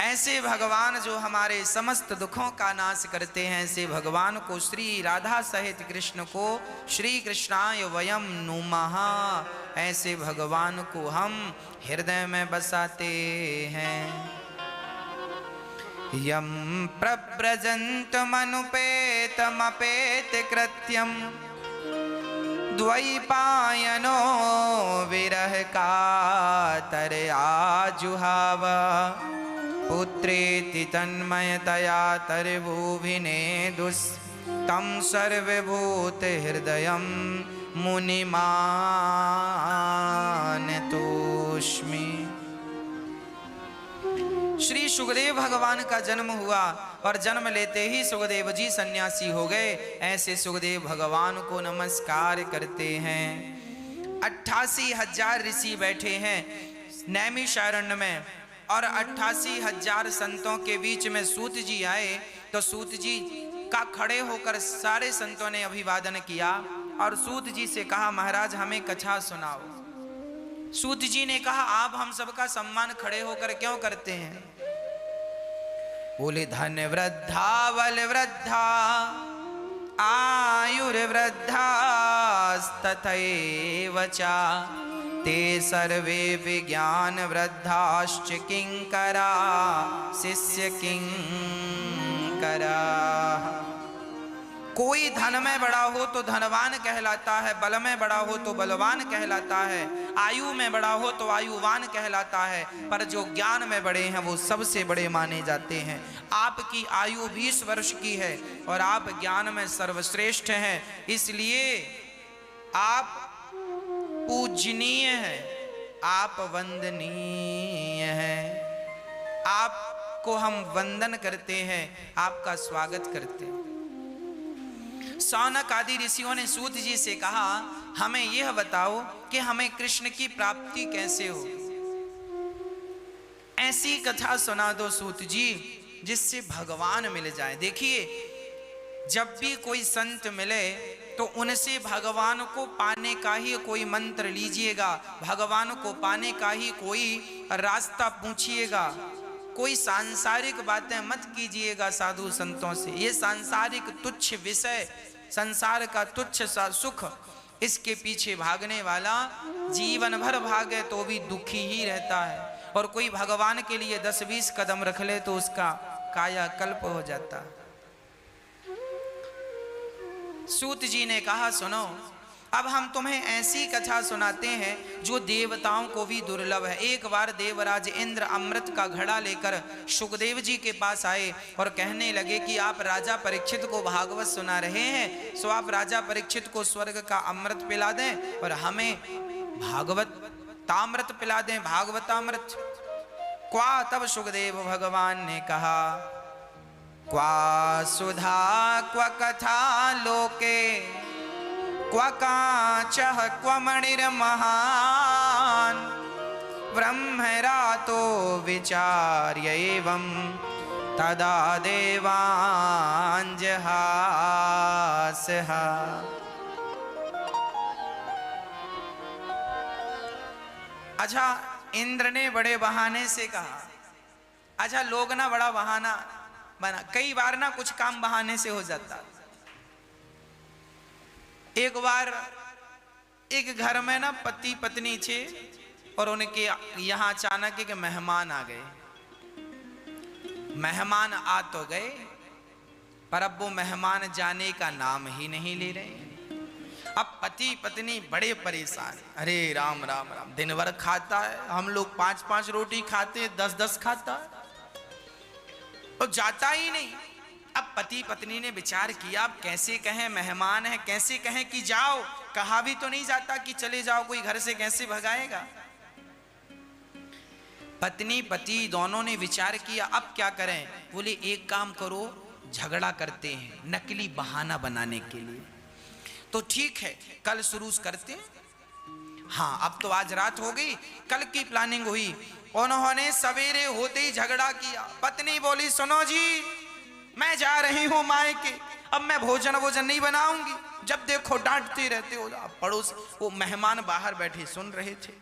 ऐसे भगवान जो हमारे समस्त दुखों का नाश करते हैं, ऐसे भगवान को, श्री राधा सहित कृष्ण को श्री कृष्णाय वयम नुमः, ऐसे भगवान को हम हृदय में बसाते हैं। यम प्रव्रजन्तमनुपेतमपेत कृत्यम, द्वैपायनो विरह कातर आजुहाव, पुत्रेति तन्मयतया तर्वुभिने दुस्तं सर्वभूत हृदयं मुनिमानतोऽस्मि। श्री सुखदेव भगवान का जन्म हुआ और जन्म लेते ही सुखदेव जी सन्यासी हो गए। ऐसे सुखदेव भगवान को नमस्कार करते हैं। 88,000 ऋषि बैठे हैं नैमिषारण्य में और 88,000 संतों के बीच में सूत जी आए तो सूत जी का खड़े होकर सारे संतों ने अभिवादन किया और सूत जी से कहा महाराज हमें कथा सुनाओ। सूत जी ने कहा आप हम सबका सम्मान खड़े होकर क्यों करते हैं? बोले धन वृद्धा बल वृद्धा आयुर्वृद्धा तथैव च ते सर्वे विज्ञान वृद्धाश्च किंकरा शिष्य किंकरा। कोई धन में बड़ा हो तो धनवान कहलाता है, बल में बड़ा हो तो बलवान कहलाता है, आयु में बड़ा हो तो आयुवान कहलाता है, पर जो ज्ञान में बड़े हैं वो सबसे बड़े माने जाते हैं। आपकी आयु 20 वर्ष की है और आप ज्ञान में सर्वश्रेष्ठ हैं, इसलिए आप पूजनीय है, आप वंदनीय है। आपको हम वंदन करते हैं, आपका स्वागत करते हैं। सौनक आदि ऋषियों ने सूत जी से कहा हमें यह बताओ कि हमें कृष्ण की प्राप्ति कैसे हो। ऐसी कथा सुना दो सूत जी जिससे भगवान मिल जाए। देखिए जब भी कोई संत मिले तो उनसे भगवान को पाने का ही कोई मंत्र लीजिएगा, भगवान को पाने का ही कोई रास्ता पूछिएगा। कोई सांसारिक बातें मत कीजिएगा साधु संतों से। ये सांसारिक तुच्छ विषय, संसार का तुच्छ सा सुख इसके पीछे भागने वाला जीवन भर भागे तो भी दुखी ही रहता है, और कोई भगवान के लिए 10-20 कदम रख ले तो उसका कायाकल्प हो जाता। सूत जी ने कहा, सुनो, अब हम तुम्हें ऐसी कथा सुनाते हैं जो देवताओं को भी दुर्लभ है। एक बार देवराज इंद्र अमृत का घड़ा लेकर सुखदेव जी के पास आए और कहने लगे कि आप राजा परीक्षित को भागवत सुना रहे हैं, सो आप राजा परीक्षित को स्वर्ग का अमृत पिला दें और हमें भागवत तामृत पिला दें, भागवतामृत। क्वा, तब सुखदेव भगवान ने कहा, क्वा सुधा क्व कथा लोके क्व काचः क्व मणिर्महान् ब्रह्मरातो विचार्य एवं तदा देवाञ्जहासः। अच्छा, इंद्र ने बड़े बहाने से कहा। अच्छा, लोग ना बड़ा बहाना बना, कई बार ना कुछ काम बहाने से हो जाता। एक बार एक घर में ना पति पत्नी थे और उनके यहाँ अचानक एक मेहमान आ गए। मेहमान आ तो गए, पर अब वो मेहमान जाने का नाम ही नहीं ले रहे। अब पति पत्नी बड़े परेशान। अरे राम राम राम, दिन भर खाता है, हम लोग 5-5 रोटी खाते हैं, 10-10 खाता है और जाता ही नहीं। अब पति पत्नी ने विचार किया, अब कैसे कहें, मेहमान है, कैसे कहें कि जाओ, कहा भी तो नहीं जाता कि चले जाओ, कोई घर से कैसे भगाएगा। पत्नी पति दोनों ने विचार किया, अब क्या करें। बोले एक काम करो, झगड़ा करते हैं नकली बहाना बनाने के लिए। तो ठीक है, कल शुरू करते हैं। हाँ, अब तो आज रात हो गई, कल की प्लानिंग हुई। उन्होंने सवेरे होते ही झगड़ा किया। पत्नी बोली, सुनो जी, मैं जा रही हूं मायके, अब मैं भोजन नहीं बनाऊंगी, जब देखो डांटते रहते हो। पड़ोस वो मेहमान बाहर बैठे सुन रहे थे।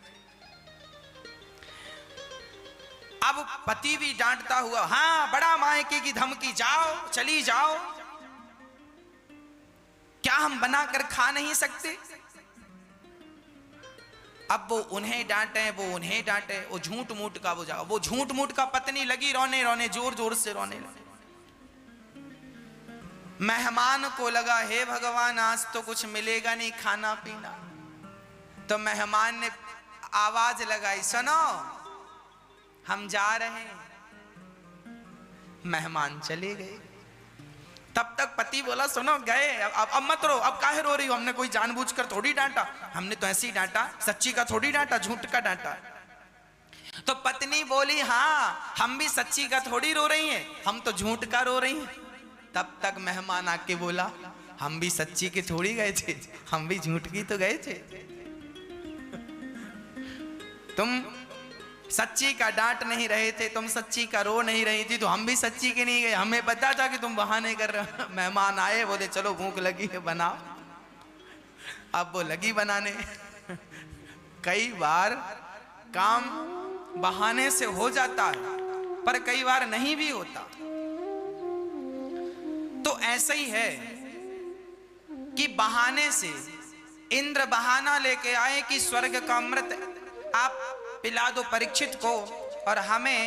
अब पति भी डांटता हुआ, हाँ बड़ा मायके की धमकी, जाओ चली जाओ, क्या हम बनाकर खा नहीं सकते। अब वो उन्हें डांटे, वो उन्हें डांटे, वो झूठ मूठ का वो जाओ, वो झूठ मूठ का पत्नी लगी रोने रोने, जोर जोर से रोने लगी। मेहमान को लगा, हे भगवान आज तो कुछ मिलेगा नहीं खाना पीना। तो मेहमान ने आवाज लगाई, सुनो हम जा रहे हैं। मेहमान चले गए। तब तक पति बोला, सुनो गए, अब मत रो, अब काहे रो रही हो, हमने कोई जानबूझकर थोड़ी डांटा, हमने तो ऐसे ही डांटा, सच्ची का थोड़ी डांटा, झूठ का डांटा। तो पत्नी बोली, हाँ हम भी सच्ची का थोड़ी रो रही हैं, हम तो झूठ का रो रही हैं। तब तक मेहमान आके बोला, हम भी सच्ची के थोड़ी गए थे, हम भी झूठ की तो गए थे। तुम सच्ची का डांट नहीं रहे थे, तुम सच्ची का रो नहीं रही थी, तो हम भी सच्ची के नहीं गए, हमें पता था कि तुम बहाने कर रहे हो। मेहमान आए, बोले चलो भूख लगी है बनाओ। अब वो लगी बनाने। कई बार काम बहाने से हो जाता है, पर कई बार नहीं भी होता। तो ऐसा ही है कि बहाने से इंद्र बहाना लेके आए कि स्वर्ग का अमृत आप पिला दो परीक्षित को और हमें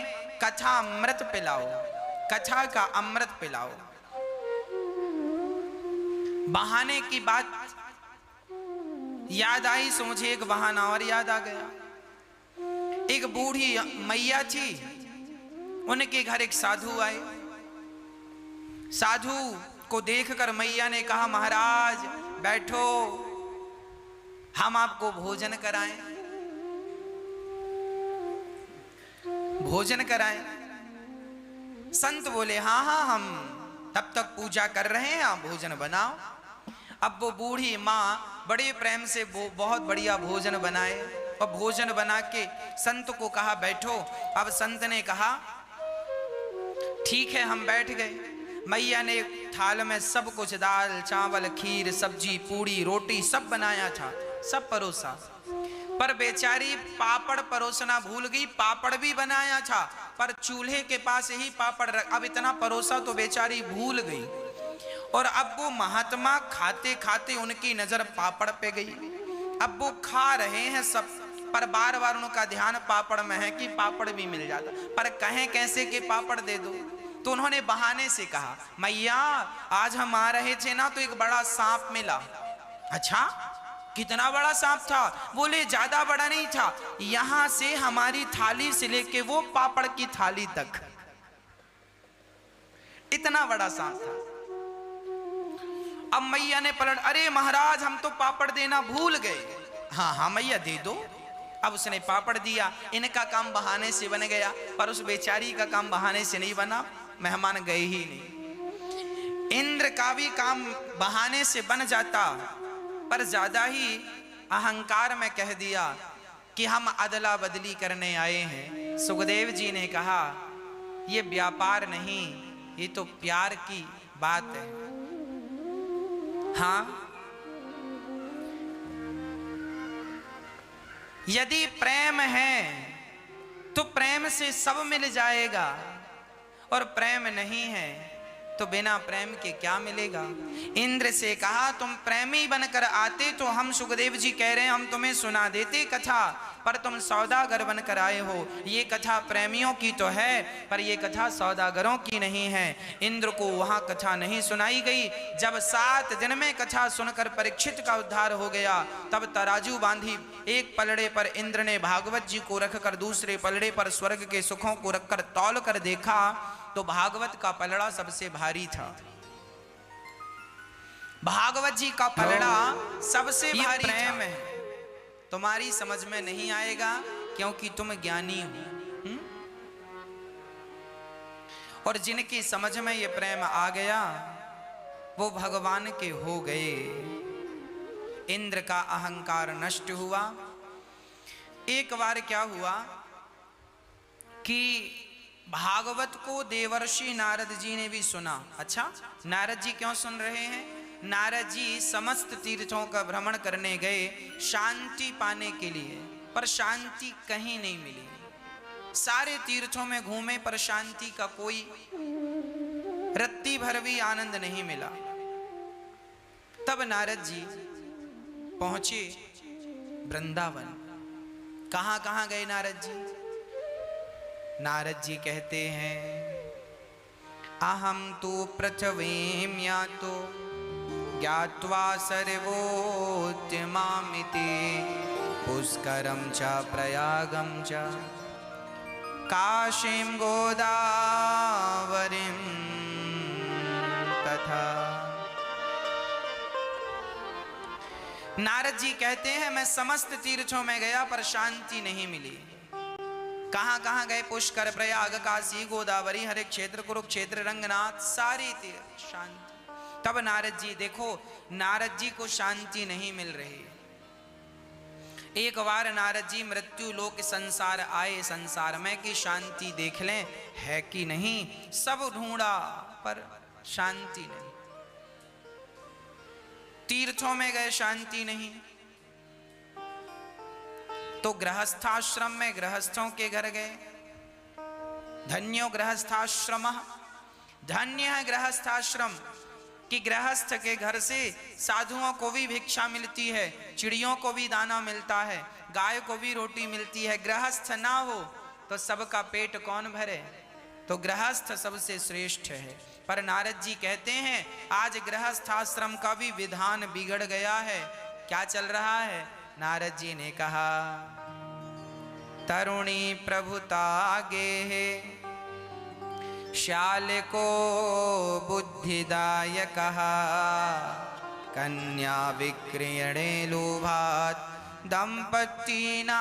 कथा अमृत पिलाओ, कथा का अमृत पिलाओ। बहाने की बात याद आई, सो मुझे एक बहाना और याद आ गया। एक बूढ़ी मैया थी, उनके घर एक साधु आए। साधु को देखकर मैया ने कहा, महाराज बैठो, हम आपको भोजन कराएं, भोजन कराएं। संत बोले, हाँ हाँ हम तब तक पूजा कर रहे हैं, आप भोजन बनाओ। अब वो बूढ़ी माँ बड़े प्रेम से बहुत बढ़िया भोजन बनाए और भोजन बना के संत को कहा बैठो। अब संत ने कहा ठीक है, हम बैठ गए। मैया ने थाल में सब कुछ, दाल चावल खीर सब्जी पूड़ी रोटी सब बनाया था, सब परोसा, पर बेचारी पापड़ परोसना भूल गई। पापड़ भी बनाया था, पर चूल्हे के पास ही पापड़ अब इतना परोसा तो बेचारी भूल गई। और अब वो महात्मा खाते खाते उनकी नजर पापड़ पे गई। अब वो खा रहे हैं सब, पर बार बार उनका ध्यान पापड़ में है कि पापड़ भी मिल जाता, पर कहें कैसे कि पापड़ दे दो। तो उन्होंने बहाने से कहा, मैया आज हम आ रहे थे ना तो एक बड़ा सांप मिला। अच्छा, कितना बड़ा सांप था? बोले ज्यादा बड़ा नहीं था, यहां से हमारी थाली से लेके वो पापड़ की थाली तक, इतना बड़ा सांप था। अब मैया ने पलट, अरे महाराज हम तो पापड़ देना भूल गए। हाँ हाँ मैया दे दो। अब उसने पापड़ दिया। इनका काम बहाने से बन गया, पर उस बेचारी का काम बहाने से नहीं बना, मेहमान गए ही नहीं। इंद्र का भी काम बहाने से बन जाता, पर ज्यादा ही अहंकार में कह दिया कि हम अदला बदली करने आए हैं। सुखदेव जी ने कहा, ये व्यापार नहीं, ये तो प्यार की बात है। हाँ, यदि प्रेम है तो प्रेम से सब मिल जाएगा, और प्रेम नहीं है तो बिना प्रेम के क्या मिलेगा। इंद्र से कहा, तुम प्रेमी बनकर आते तो हम, सुखदेव जी कह रहे हैं, हम तुम्हें सुना देते कथा, पर तुम सौदागर बनकर आए हो। ये कथा प्रेमियों की तो है, पर ये कथा सौदागरों की नहीं है। इंद्र को वहां कथा नहीं सुनाई गई। जब 7 दिन में कथा सुनकर परीक्षित का उद्धार हो गया, तब तराजू बांधी एक पलड़े पर इंद्र ने भागवत जी को रखकर दूसरे पलड़े पर स्वर्ग के सुखों को रखकर तौल कर देखा तो भागवत का पलड़ा सबसे भारी था। भागवत जी का पलड़ा सबसे भारी प्रेम है। तुम्हारी समझ में नहीं आएगा क्योंकि तुम ज्ञानी हो, और जिनकी समझ में ये प्रेम आ गया वो भगवान के हो गए। इंद्र का अहंकार नष्ट हुआ। एक बार क्या हुआ कि भागवत को देवर्षि नारद जी ने भी सुना। अच्छा, नारद जी क्यों सुन रहे हैं? नारद जी समस्त तीर्थों का भ्रमण करने गए शांति पाने के लिए, पर शांति कहीं नहीं मिली। सारे तीर्थों में घूमे पर शांति का कोई रत्ती भर भी आनंद नहीं मिला। तब नारद जी पहुंचे वृंदावन। कहां कहां गए नारद जी? नारद जी कहते हैं, अहम तो पृथ्वीं यातो ज्ञात्वा सर्वोत्तमामिति पुष्करं च प्रयागं च काशीं गोदावरीं तथा। नारद जी कहते हैं, मैं समस्त तीर्थों में गया पर शांति नहीं मिली। कहां कहां गए? पुष्कर, प्रयाग, काशी, गोदावरी, हरे क्षेत्र, कुरुक्षेत्र, रंगनाथ, सारी तीर्थ शांति। तब नारद जी देखो, नारद जी को शांति नहीं मिल रही। एक बार नारद जी मृत्यु लोक संसार आए, संसार में कि शांति देख लें है कि नहीं। सब ढूंढा पर शांति नहीं। तीर्थों में गए, शांति नहीं। तो गृहस्थाश्रम में गृहस्थों के घर गए। धन्यो गृहस्थाश्रम, धन्य है गृहस्थाश्रम कि गृहस्थ के घर से साधुओं को भी भिक्षा मिलती है, चिड़ियों को भी दाना मिलता है, गाय को भी रोटी मिलती है। गृहस्थ ना हो तो सबका पेट कौन भरे? तो गृहस्थ सबसे श्रेष्ठ है। पर नारद जी कहते हैं, आज गृहस्थाश्रम का भी विधान बिगड़ गया है। क्या चल रहा है? नारद जी ने कहा, तरुणी प्रभुता गे श्याल को बुद्धिदायक कन्या विक्रयणे लोभात दंपतीनां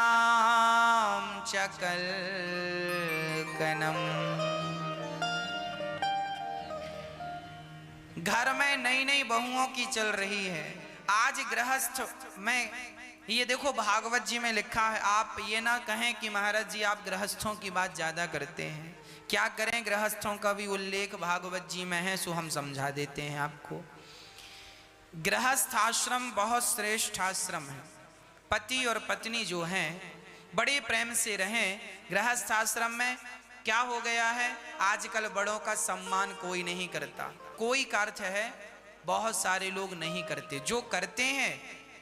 च कलकनम। घर में नई नई बहुओं की चल रही है। आज गृहस्थ में ये देखो, भागवत जी में लिखा है। आप ये ना कहें कि महाराज जी आप गृहस्थों की बात ज्यादा करते हैं। क्या करें, गृहस्थों का भी उल्लेख भागवत जी में है, सो हम समझा देते हैं आपको। गृहस्थ आश्रम बहुत श्रेष्ठ आश्रम है। पति और पत्नी जो हैं बड़े प्रेम से रहें। गृहस्थ आश्रम में क्या हो गया है, आजकल बड़ों का सम्मान कोई नहीं करता। कोई का अर्थ है बहुत सारे लोग नहीं करते। जो करते हैं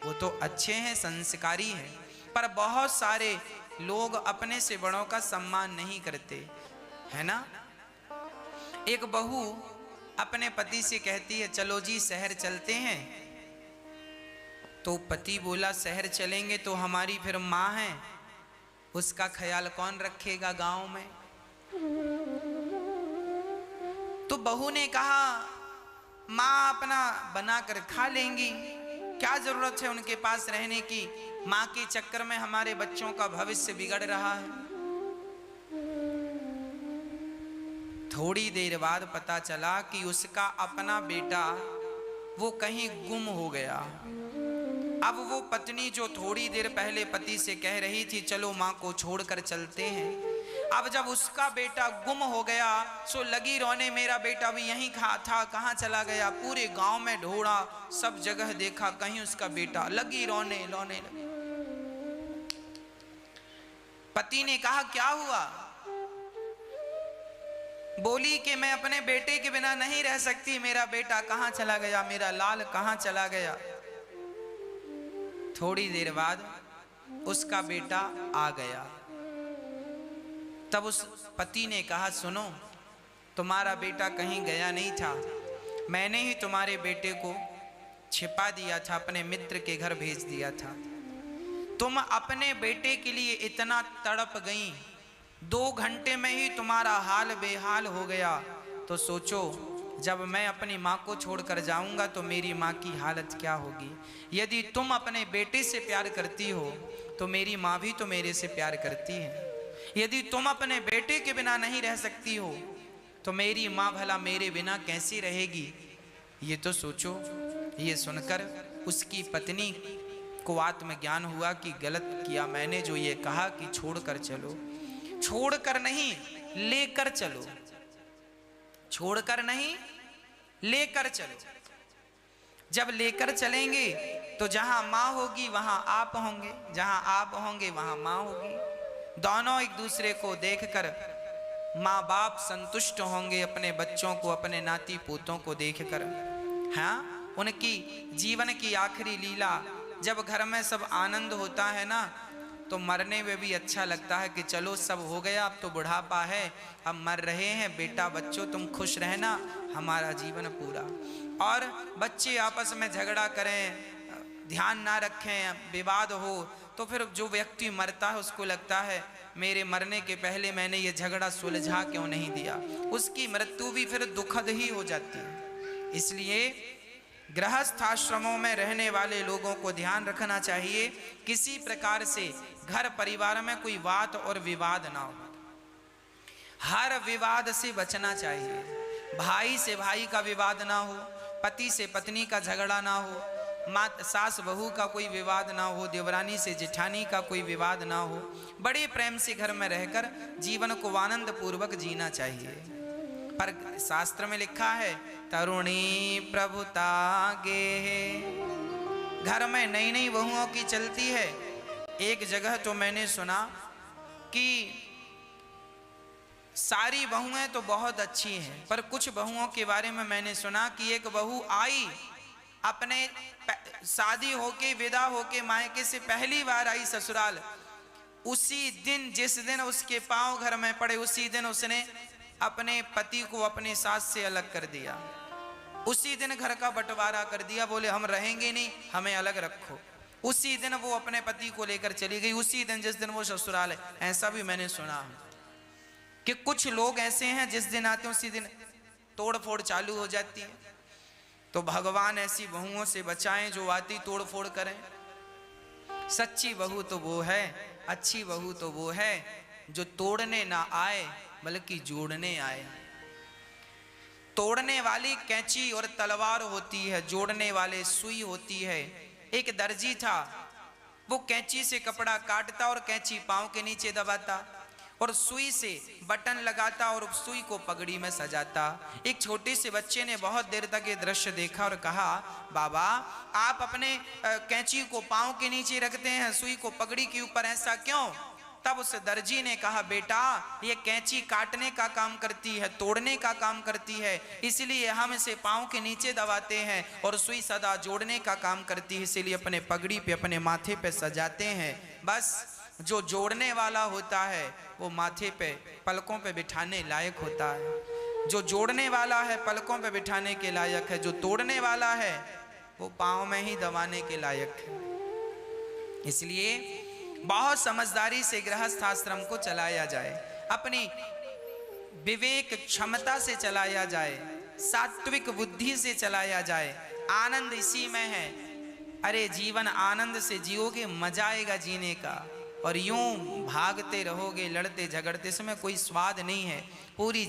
वो तो अच्छे हैं, संस्कारी हैं, पर बहुत सारे लोग अपने से बड़ों का सम्मान नहीं करते, है ना। एक बहू अपने पति से कहती है चलो जी शहर चलते हैं। तो पति बोला शहर चलेंगे तो हमारी फिर माँ है, उसका ख्याल कौन रखेगा गांव में। तो बहू ने कहा माँ अपना बनाकर खा लेंगी, क्या जरूरत है उनके पास रहने की, माँ के चक्कर में हमारे बच्चों का भविष्य बिगड़ रहा है। थोड़ी देर बाद पता चला कि उसका अपना बेटा वो कहीं गुम हो गया। अब वो पत्नी जो थोड़ी देर पहले पति से कह रही थी चलो माँ को छोड़कर चलते हैं, अब जब उसका बेटा गुम हो गया सो लगी रोने, मेरा बेटा भी यहीं था, कहाँ चला गया। पूरे गांव में ढूंढा, सब जगह देखा, कहीं उसका बेटा। लगी रोने रोने लगी। पति ने कहा क्या हुआ। बोली कि मैं अपने बेटे के बिना नहीं रह सकती, मेरा बेटा कहाँ चला गया, मेरा लाल कहाँ चला गया। थोड़ी देर बाद उसका बेटा आ गया। तब उस पति ने कहा सुनो, तुम्हारा बेटा कहीं गया नहीं था, मैंने ही तुम्हारे बेटे को छिपा दिया था, अपने मित्र के घर भेज दिया था। तुम अपने बेटे के लिए इतना तड़प गई, 2 घंटे में ही तुम्हारा हाल बेहाल हो गया। तो सोचो जब मैं अपनी माँ को छोड़कर जाऊंगा तो मेरी माँ की हालत क्या होगी। यदि तुम अपने बेटे से प्यार करती हो तो मेरी माँ भी तो मेरे से प्यार करती है। यदि तुम अपने बेटे के बिना नहीं रह सकती हो तो मेरी माँ भला मेरे बिना कैसी रहेगी, ये तो सोचो। ये सुनकर उसकी पत्नी को आत्मज्ञान हुआ कि गलत किया मैंने जो ये कहा कि छोड़कर चलो। छोड़कर नहीं लेकर चलो, छोड़कर नहीं लेकर चलो। जब लेकर चलेंगे तो जहां माँ होगी वहां आप होंगे, जहां आप होंगे वहां माँ होगी। दोनों एक दूसरे को देखकर माँ बाप संतुष्ट होंगे, अपने बच्चों को, अपने नाती पोतों को देखकर। हाँ, उनकी जीवन की आखिरी लीला, जब घर में सब आनंद होता है ना तो मरने में भी अच्छा लगता है कि चलो सब हो गया, अब तो बुढ़ापा है, अब मर रहे हैं, बेटा बच्चों तुम खुश रहना, हमारा जीवन पूरा। और बच्चे आपस में झगड़ा करें, ध्यान ना रखें, विवाद हो, तो फिर जो व्यक्ति मरता है उसको लगता है मेरे मरने के पहले मैंने ये झगड़ा सुलझा क्यों नहीं दिया। उसकी मृत्यु भी फिर दुखद ही हो जाती है। इसलिए गृहस्थ आश्रमों में रहने वाले लोगों को ध्यान रखना चाहिए किसी प्रकार से घर परिवार में कोई बात और विवाद ना हो। हर विवाद से बचना चाहिए। भाई से भाई का विवाद ना हो, पति से पत्नी का झगड़ा ना हो, माँ सास बहू का कोई विवाद ना हो, देवरानी से जेठानी का कोई विवाद ना हो। बड़े प्रेम से घर में रहकर जीवन को आनंद पूर्वक जीना चाहिए। पर शास्त्र में लिखा है तरुणी प्रभुता गे। घर में नई नई बहुओं की चलती है। एक जगह तो मैंने सुना कि सारी बहुएं तो बहुत अच्छी हैं, पर कुछ बहुओं के बारे में मैंने सुना कि एक बहू आई, अपने शादी होके विदा होके मायके से पहली बार आई ससुराल। उसी दिन, जिस दिन उसके पांव घर में पड़े, उसी दिन उसने अपने पति को अपनी सास से अलग कर दिया। उसी दिन घर का बंटवारा कर दिया, बोले हम रहेंगे नहीं, हमें अलग रखो। उसी दिन वो अपने पति को लेकर चली गई, उसी दिन जिस दिन वो ससुराल है। ऐसा भी मैंने सुना कि कुछ लोग ऐसे हैं जिस दिन आते हैं उसी दिन तोड़ फोड़ चालू हो जाती है। तो भगवान ऐसी बहुओं से बचाएं जो आती तोड़ फोड़ करें। सच्ची बहू तो वो है, अच्छी बहू तो वो है जो तोड़ने ना आए बल्कि जोड़ने आए। तोड़ने वाली कैंची और तलवार होती है, जोड़ने वाले सुई होती है। एक दर्जी था, वो कैंची से कपड़ा काटता और कैंची पांव के नीचे दबाता और सुई से बटन लगाता और सुई को पगड़ी में सजाता। एक छोटे से बच्चे ने बहुत देर तक ये दृश्य देखा और कहा, बाबा आप अपने कैंची को पांव के नीचे रखते हैं, सुई को पगड़ी के ऊपर, ऐसा क्यों? तब उस दर्जी ने कहा, बेटा ये कैंची काटने का काम करती है, तोड़ने का काम करती है, इसलिए हम इसे पाँव के नीचे दबाते हैं, और सुई सदा जोड़ने का काम करती है, इसीलिए अपने पगड़ी पे, अपने माथे पे सजाते हैं। बस जो जोड़ने वाला होता है वो माथे पे, पलकों पे बिठाने लायक होता है। जो जोड़ने वाला है पलकों पे बिठाने के लायक है, जो तोड़ने वाला है वो पाँव में ही दबाने के लायक है। इसलिए बहुत समझदारी से गृहस्थ आश्रम को चलाया जाए, अपनी विवेक क्षमता से चलाया जाए, सात्विक बुद्धि से चलाया जाए। आनंद इसी में है। अरे जीवन आनंद से जियोगे, मजा आएगा जीने का। और यूं भागते रहोगे, लड़ते झगड़ते, इसमें कोई स्वाद नहीं है। पूरी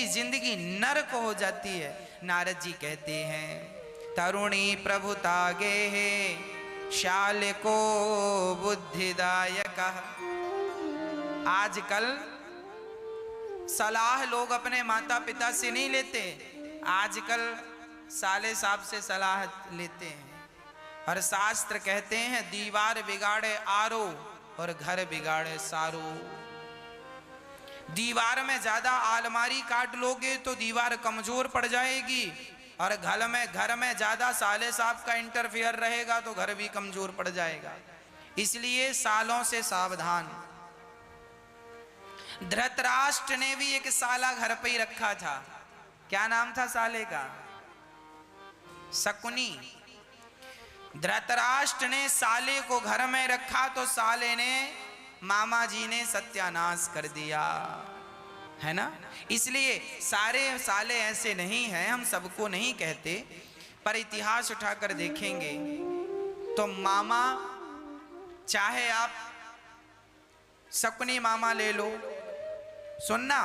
जिंदगी नरक हो जाती है। नारद जी कहते हैं, तरुणी प्रभुता गे है शाल को बुद्धिदायक। आजकल सलाह लोग अपने माता पिता से नहीं लेते, आजकल साले साहब से सलाह लेते हैं। और शास्त्र कहते हैं, दीवार बिगाड़े आरो और घर बिगाड़े सारो। दीवार में ज्यादा आलमारी काट लोगे तो दीवार कमजोर पड़ जाएगी, और घर में ज्यादा साले साहब का इंटरफेयर रहेगा तो घर भी कमजोर पड़ जाएगा। इसलिए सालों से सावधान। धृतराष्ट्र ने भी एक साला घर पे ही रखा था। क्या नाम था साले का? शकुनी। धृतराष्ट्र ने साले को घर में रखा तो साले ने, मामा जी ने सत्यानाश कर दिया, है ना। इसलिए सारे साले ऐसे नहीं हैं, हम सबको नहीं कहते, पर इतिहास उठाकर देखेंगे तो मामा, चाहे आप शकुनी मामा ले लो, सुनना,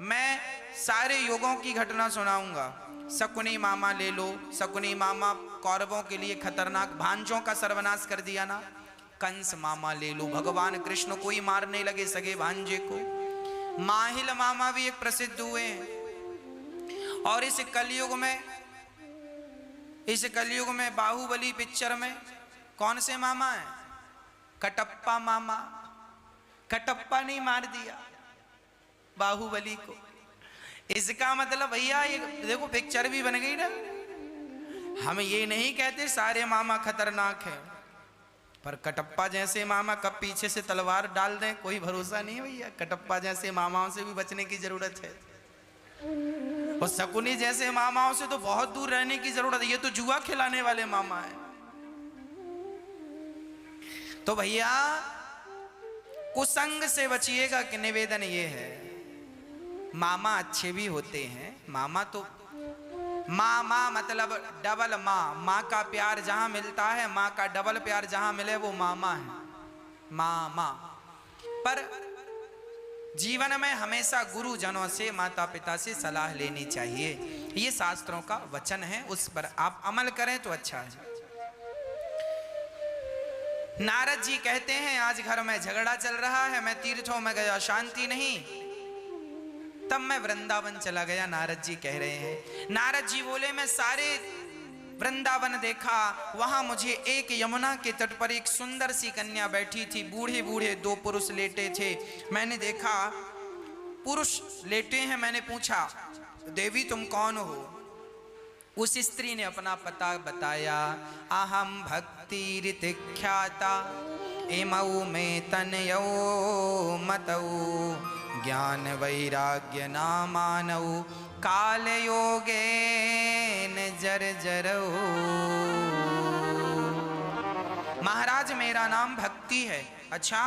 मैं सारे युगों की घटना सुनाऊंगा। शकुनी मामा ले लो। शकुनी मामा कौरवों के लिए खतरनाक, भांजों का सर्वनाश कर दिया ना। कंस मामा ले लो, भगवान कृष्ण को ही मारने लगे सगे भांजे को। माहिल मामा भी एक प्रसिद्ध हुए हैं। और इस कलयुग में बाहुबली पिक्चर में कौन से मामा है? कटप्पा मामा। कटप्पा ने मार दिया बाहुबली को। इसका मतलब भैया ये देखो पिक्चर भी बन गई ना। हम ये नहीं कहते सारे मामा खतरनाक हैं, पर कटप्पा जैसे मामा कब पीछे से तलवार डाल दें कोई भरोसा नहीं भैया। कटप्पा जैसे मामाओं से भी बचने की जरूरत है, और शकुनी जैसे मामाओं से तो बहुत दूर रहने की जरूरत है। ये तो जुआ खिलाने वाले मामा है। तो भैया कुसंग से बचिएगा कि निवेदन ये है। मामा अच्छे भी होते हैं। मामा तो माँ मतलब डबल माँ का प्यार जहां मिलता है, माँ का डबल प्यार जहां मिले वो मामा है, मामा। पर जीवन में हमेशा गुरुजनों से, माता पिता से सलाह लेनी चाहिए। ये शास्त्रों का वचन है, उस पर आप अमल करें तो अच्छा है। नारद जी कहते हैं, आज घर में झगड़ा चल रहा है, मैं तीर्थों में गया, शांति नहीं, तब मैं वृंदावन चला गया। नारद जी कह रहे हैं। नारद जी बोले, मैं सारे वृंदावन देखा, वहां मुझे एक यमुना के तट पर एक सुंदर सी कन्या बैठी थी, बूढ़े बूढ़े दो पुरुष लेटे थे। मैंने देखा पुरुष लेटे हैं, मैंने पूछा, देवी तुम कौन हो? उस स्त्री ने अपना पता बताया। अहम भक्ति ऋतिख्याता इमऊ में तनयौ मतऊ ज्ञान वैराग्य नामानऊ काल योगे न जर्जरऊ। महाराज मेरा नाम भक्ति है। अच्छा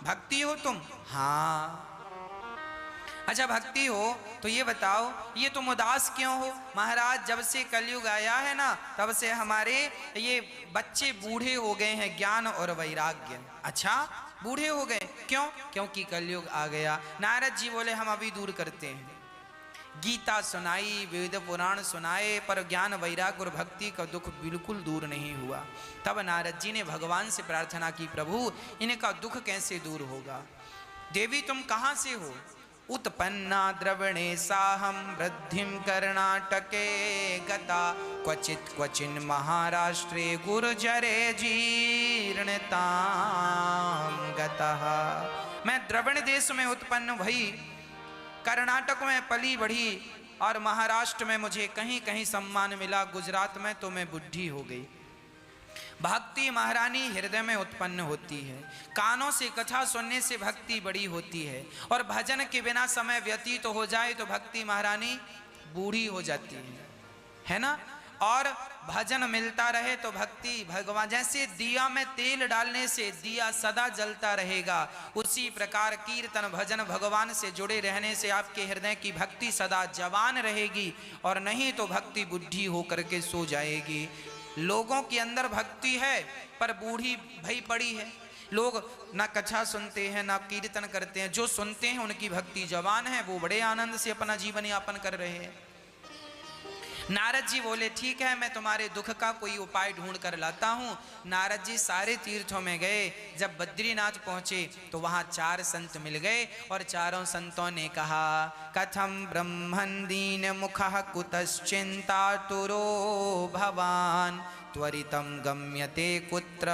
भक्ति हो तुम? हाँ। अच्छा भक्ति हो तो ये बताओ, ये तुम उदास क्यों हो? महाराज जब से कलयुग आया है ना, तब से हमारे ये बच्चे बूढ़े हो गए हैं, ज्ञान और वैराग्य। अच्छा बूढ़े हो गए क्यों? क्योंकि कलयुग आ गया। नारद जी बोले, हम अभी दूर करते हैं। गीता सुनाई, वेद पुराण सुनाए, पर ज्ञान वैराग्य और भक्ति का दुख बिल्कुल दूर नहीं हुआ। तब नारद जी ने भगवान से प्रार्थना की, प्रभु इनका दुख कैसे दूर होगा? देवी तुम कहाँ से हो? उत्पन्ना द्रवणे साहम वृद्धिं कर्णाटके गता क्वचित् क्वचिन् महाराष्ट्रे गुर्जरे जीर्णतां गतः। मैं द्रविड़ देश में उत्पन्न भई, कर्नाटक में पली बढ़ी और महाराष्ट्र में मुझे कहीं कहीं सम्मान मिला, गुजरात में तो मैं बुढ़ी हो गई। भक्ति महारानी हृदय में उत्पन्न होती है, कानों से कथा सुनने से भक्ति बड़ी होती है, और भजन के बिना समय व्यतीत हो जाए तो भक्ति महारानी बूढ़ी हो जाती है ना। और भजन मिलता रहे तो भक्ति भगवान, जैसे दिया में तेल डालने से दिया सदा जलता रहेगा, उसी प्रकार कीर्तन भजन भगवान से जुड़े रहने से आपके हृदय की भक्ति सदा जवान रहेगी, और नहीं तो भक्ति बुढ़ी होकर के सो जाएगी। लोगों के अंदर भक्ति है पर बूढ़ी भई पड़ी है, लोग ना कथा सुनते हैं ना कीर्तन करते हैं, जो सुनते हैं उनकी भक्ति जवान है, वो बड़े आनंद से अपना जीवन यापन कर रहे हैं। नारद जी बोले ठीक है, मैं तुम्हारे दुख का कोई उपाय ढूंढ कर लाता हूँ। नारद जी सारे तीर्थों में गए, जब बद्रीनाथ पहुँचे तो वहाँ 4 संत मिल गए, और चारों संतों ने कहा कथम ब्रह्मन् दीन मुखः कुतश्चिन्तातुरो भवान् त्वरितं गम्यते कुत्र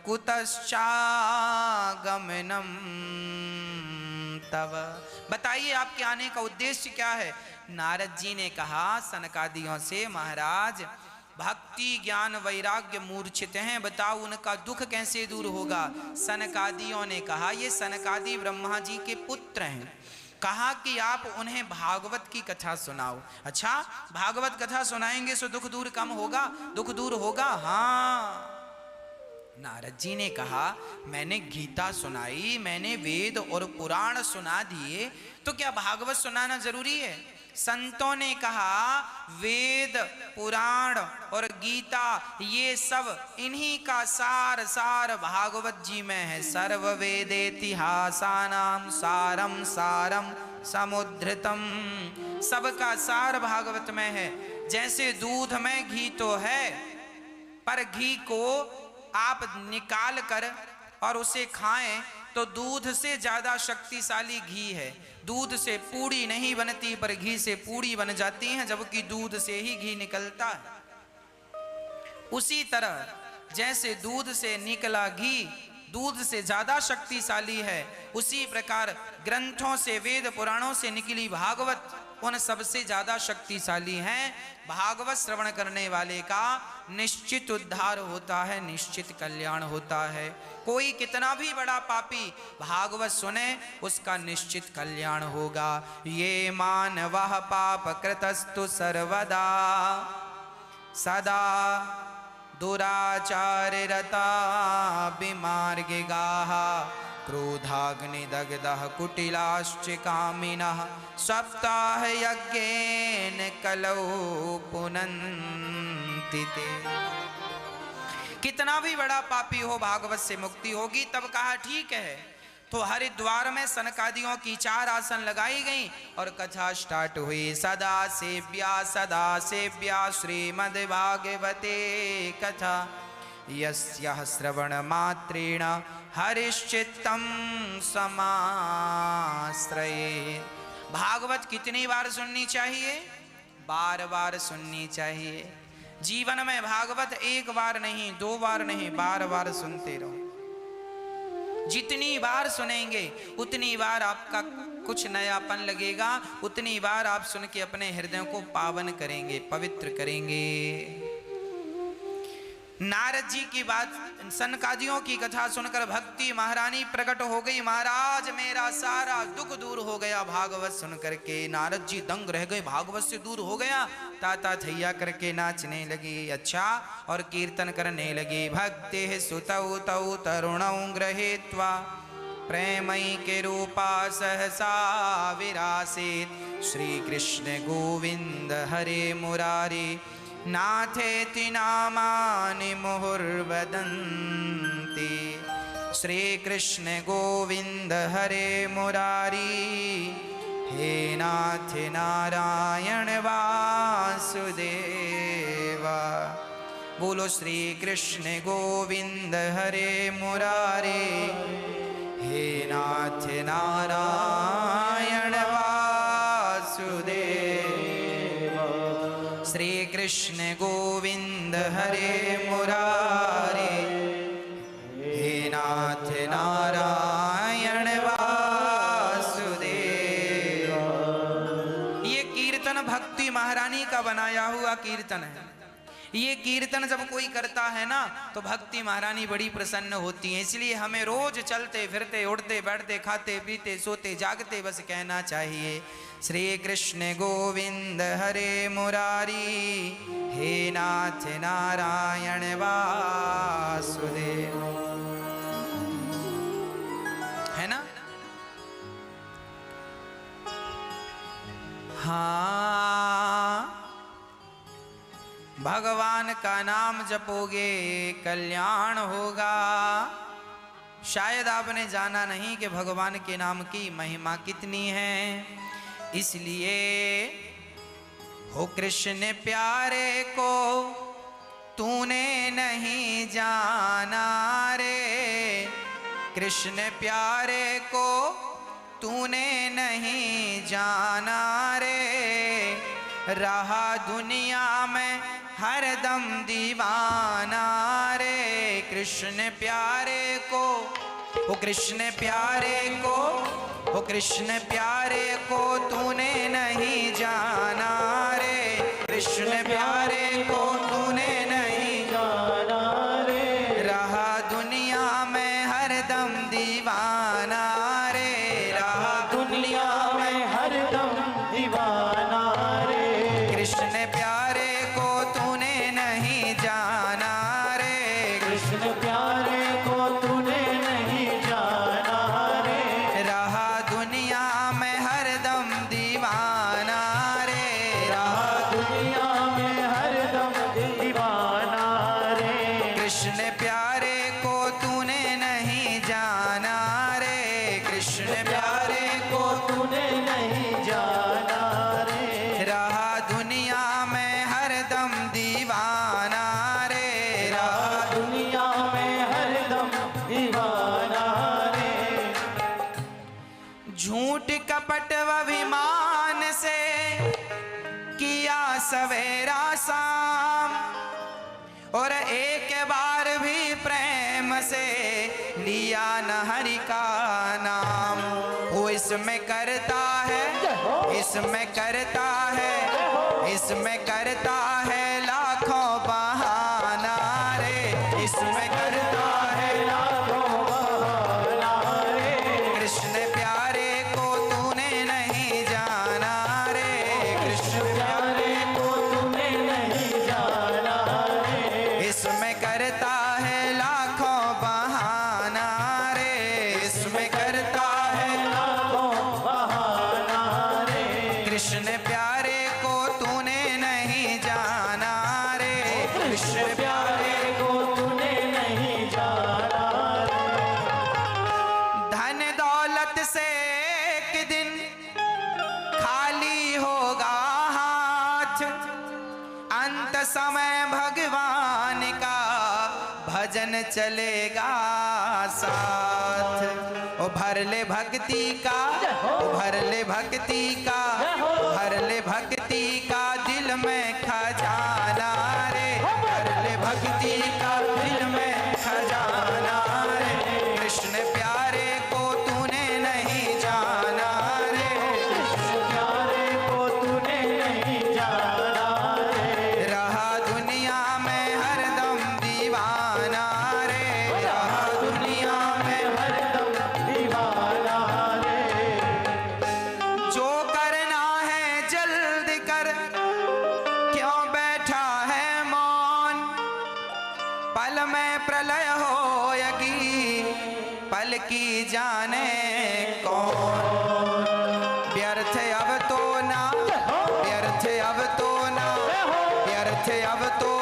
कुतश्चागमनम् तव। बताइए आपके आने का उद्देश्य क्या है। नारद जी ने कहा सनकादियों से, महाराज भक्ति ज्ञान वैराग्य मूर्छित हैं, बताओ उनका दुख कैसे दूर होगा। सनकादियों ने कहा ये सनकादि ब्रह्मा जी के पुत्र हैं, कहा कि आप उन्हें भागवत की कथा सुनाओ। अच्छा, भागवत कथा सुनाएंगे तो दुख दूर कम होगा, दुख दूर होगा। हाँ, नारद जी ने कहा मैंने गीता सुनाई, मैंने वेद और पुराण सुना दिए, तो क्या भागवत सुनाना जरूरी है। संतों ने कहा वेद पुराण और गीता ये सब इन्हीं का सार भागवत जी में है। सर्व वेदेतिहासानां सारम सारम समुद्धृतम, सबका सार भागवत में है। जैसे दूध में घी तो है, पर घी को आप निकाल कर और उसे खाएं तो दूध से ज्यादा शक्तिशाली घी है। दूध से पूड़ी नहीं बनती पर घी से पूड़ी बन जाती है, जबकि दूध से ही घी निकलता है। उसी तरह जैसे दूध से निकला घी दूध से ज्यादा शक्तिशाली है, उसी प्रकार ग्रंथों से वेद पुराणों से निकली भागवत उन सबसे ज्यादा शक्तिशाली हैं। भागवत श्रवण करने वाले का निश्चित उद्धार होता है, निश्चित कल्याण होता है। कोई कितना भी बड़ा पापी भागवत सुने उसका निश्चित कल्याण होगा। ये मानवः पाप कृतस्तु सर्वदा सदा दुराचाररता विमार्गिगाः क्रोधाग्निदग्धः कुटिलाश्च कामिनः सप्ताह यज्ञेन कलौ पुनन्ति ते। कितना भी बड़ा पापी हो भागवत से मुक्ति होगी। तब कहा ठीक है, तो हरिद्वार में सनकादियों की 4 आसन लगाई गई और कथा स्टार्ट हुई। सदा सेव्या श्रीमद्भागवते कथा यस्याः श्रवण मात्रेण हरिश्चित्तं समाश्रये। भागवत कितनी बार सुननी चाहिए? बार बार सुननी चाहिए। जीवन में भागवत 1 बार नहीं, 2 बार नहीं, बार बार सुनते रहो। जितनी बार सुनेंगे उतनी बार आपका कुछ नयापन लगेगा, उतनी बार आप सुन के अपने हृदय को पावन करेंगे, पवित्र करेंगे। नारद जी की बात, सनकादियों की कथा सुनकर भक्ति महारानी प्रकट हो गई। महाराज मेरा सारा दुख दूर हो गया भागवत सुन करके। नारद जी दंग रह गए, भागवत से दूर हो गया। ताता थैया करके नाचने लगी, अच्छा, और कीर्तन करने लगी। भक्ति सुतौ तौ तरुणौ गृहीत्वा प्रेमई के रूपा सहसा विरासित। श्री कृष्ण गोविंद हरे मुरारी नाथेति नामानि मुहुर्वदन्ति। श्री कृष्ण गोविंद हरे मुरारी हे नाथ नारायण वासुदेव। बोलो श्री कृष्ण गोविंद हरे मुरारी हे नाथ नारायण वासुदेव। श्री कृष्ण गोविंद हरे मुरारे, हे नाथ नारायण वासुदेव। ये कीर्तन भक्ति महारानी का बनाया हुआ कीर्तन है। ये कीर्तन जब कोई करता है ना तो भक्ति महारानी बड़ी प्रसन्न होती है। इसलिए हमें रोज चलते फिरते उठते बैठते खाते पीते सोते जागते बस कहना चाहिए श्री कृष्ण गोविंद हरे मुरारी, हे नाथ नारायण वासुदेव। है ना? हाँ, भगवान का नाम जपोगे कल्याण होगा। शायद आपने जाना नहीं कि भगवान के नाम की महिमा कितनी है। इसलिए हो कृष्ण प्यारे को तूने नहीं जाना रे, कृष्ण प्यारे को तूने नहीं जाना रे, रहा दुनिया में हरदम दीवाना रे। कृष्ण प्यारे को, ओ कृष्ण प्यारे को, ओ कृष्ण प्यारे को तूने नहीं जाना रे, कृष्ण प्यारे को तूने नहीं जाना रे, रहा दुनिया में हरदम दीवाना रे, रहा दुनिया में हरदम दीवाना रे। कृष्ण प्यारे को तूने नहीं जाना रे, कृष्ण प्यारे को तूने नहीं जाना रे, रहा दुनिया में हरदम दीवाना रे, रहा दुनिया में हरदम दीवाना रे। कृष्ण प्यारे को तूने नहीं जाना रे, कृष्ण प्यारे को तूने नहीं जाना रे, रहा दुनिया में हरदम दीवाना रे, रहा दुनिया में हरदम दीवाना रे। झूठ कपट व अभिमान से किया सवेरा शाम, और एक बार भी प्रेम से लिया न हरि का नाम। वो इसमें करता है, इसमें करता है, इसमें करता है लाखों बहाना रे, इसमें करता है लाखों बहाना रे। कृष्ण प्यारे को तूने नहीं जाना रे, कृष्ण प्यारे को तूने नहीं जाना रे, इसमें करता है लाखों बहाना रे, इसमें करता है लाखों बहाना रे। कृष्ण प्यारे को तूने नहीं जाना रे, कृष्ण प्यारे को तूने नहीं जाना रे। धन दौलत से एक दिन खाली होगा हाथ, अंत समय भगवान का भजन चलेगा साथ। ओ भर ले भक्ति का, ओ भर ले भक्ति का, भर ले भक्ति का दिल में खजाना रे, भर ले भक्ति का दिल में खजाना रे। कृष्ण प्यारे को तूने नहीं जाना रे, कृष्ण प्यारे को तूने नहीं जाना रे, रहा दुनिया में हरदम दीवाना रे, रहा दुनिया में हरदम दीवाना रे। जो करना है जल्द कर, क्यों बैठा है मौन, पल में प्रलय होएगी, पल की जाने कौन। व्यर्थ अब तो ना, व्यर्थ अब तो ना, व्यर्थ अब तो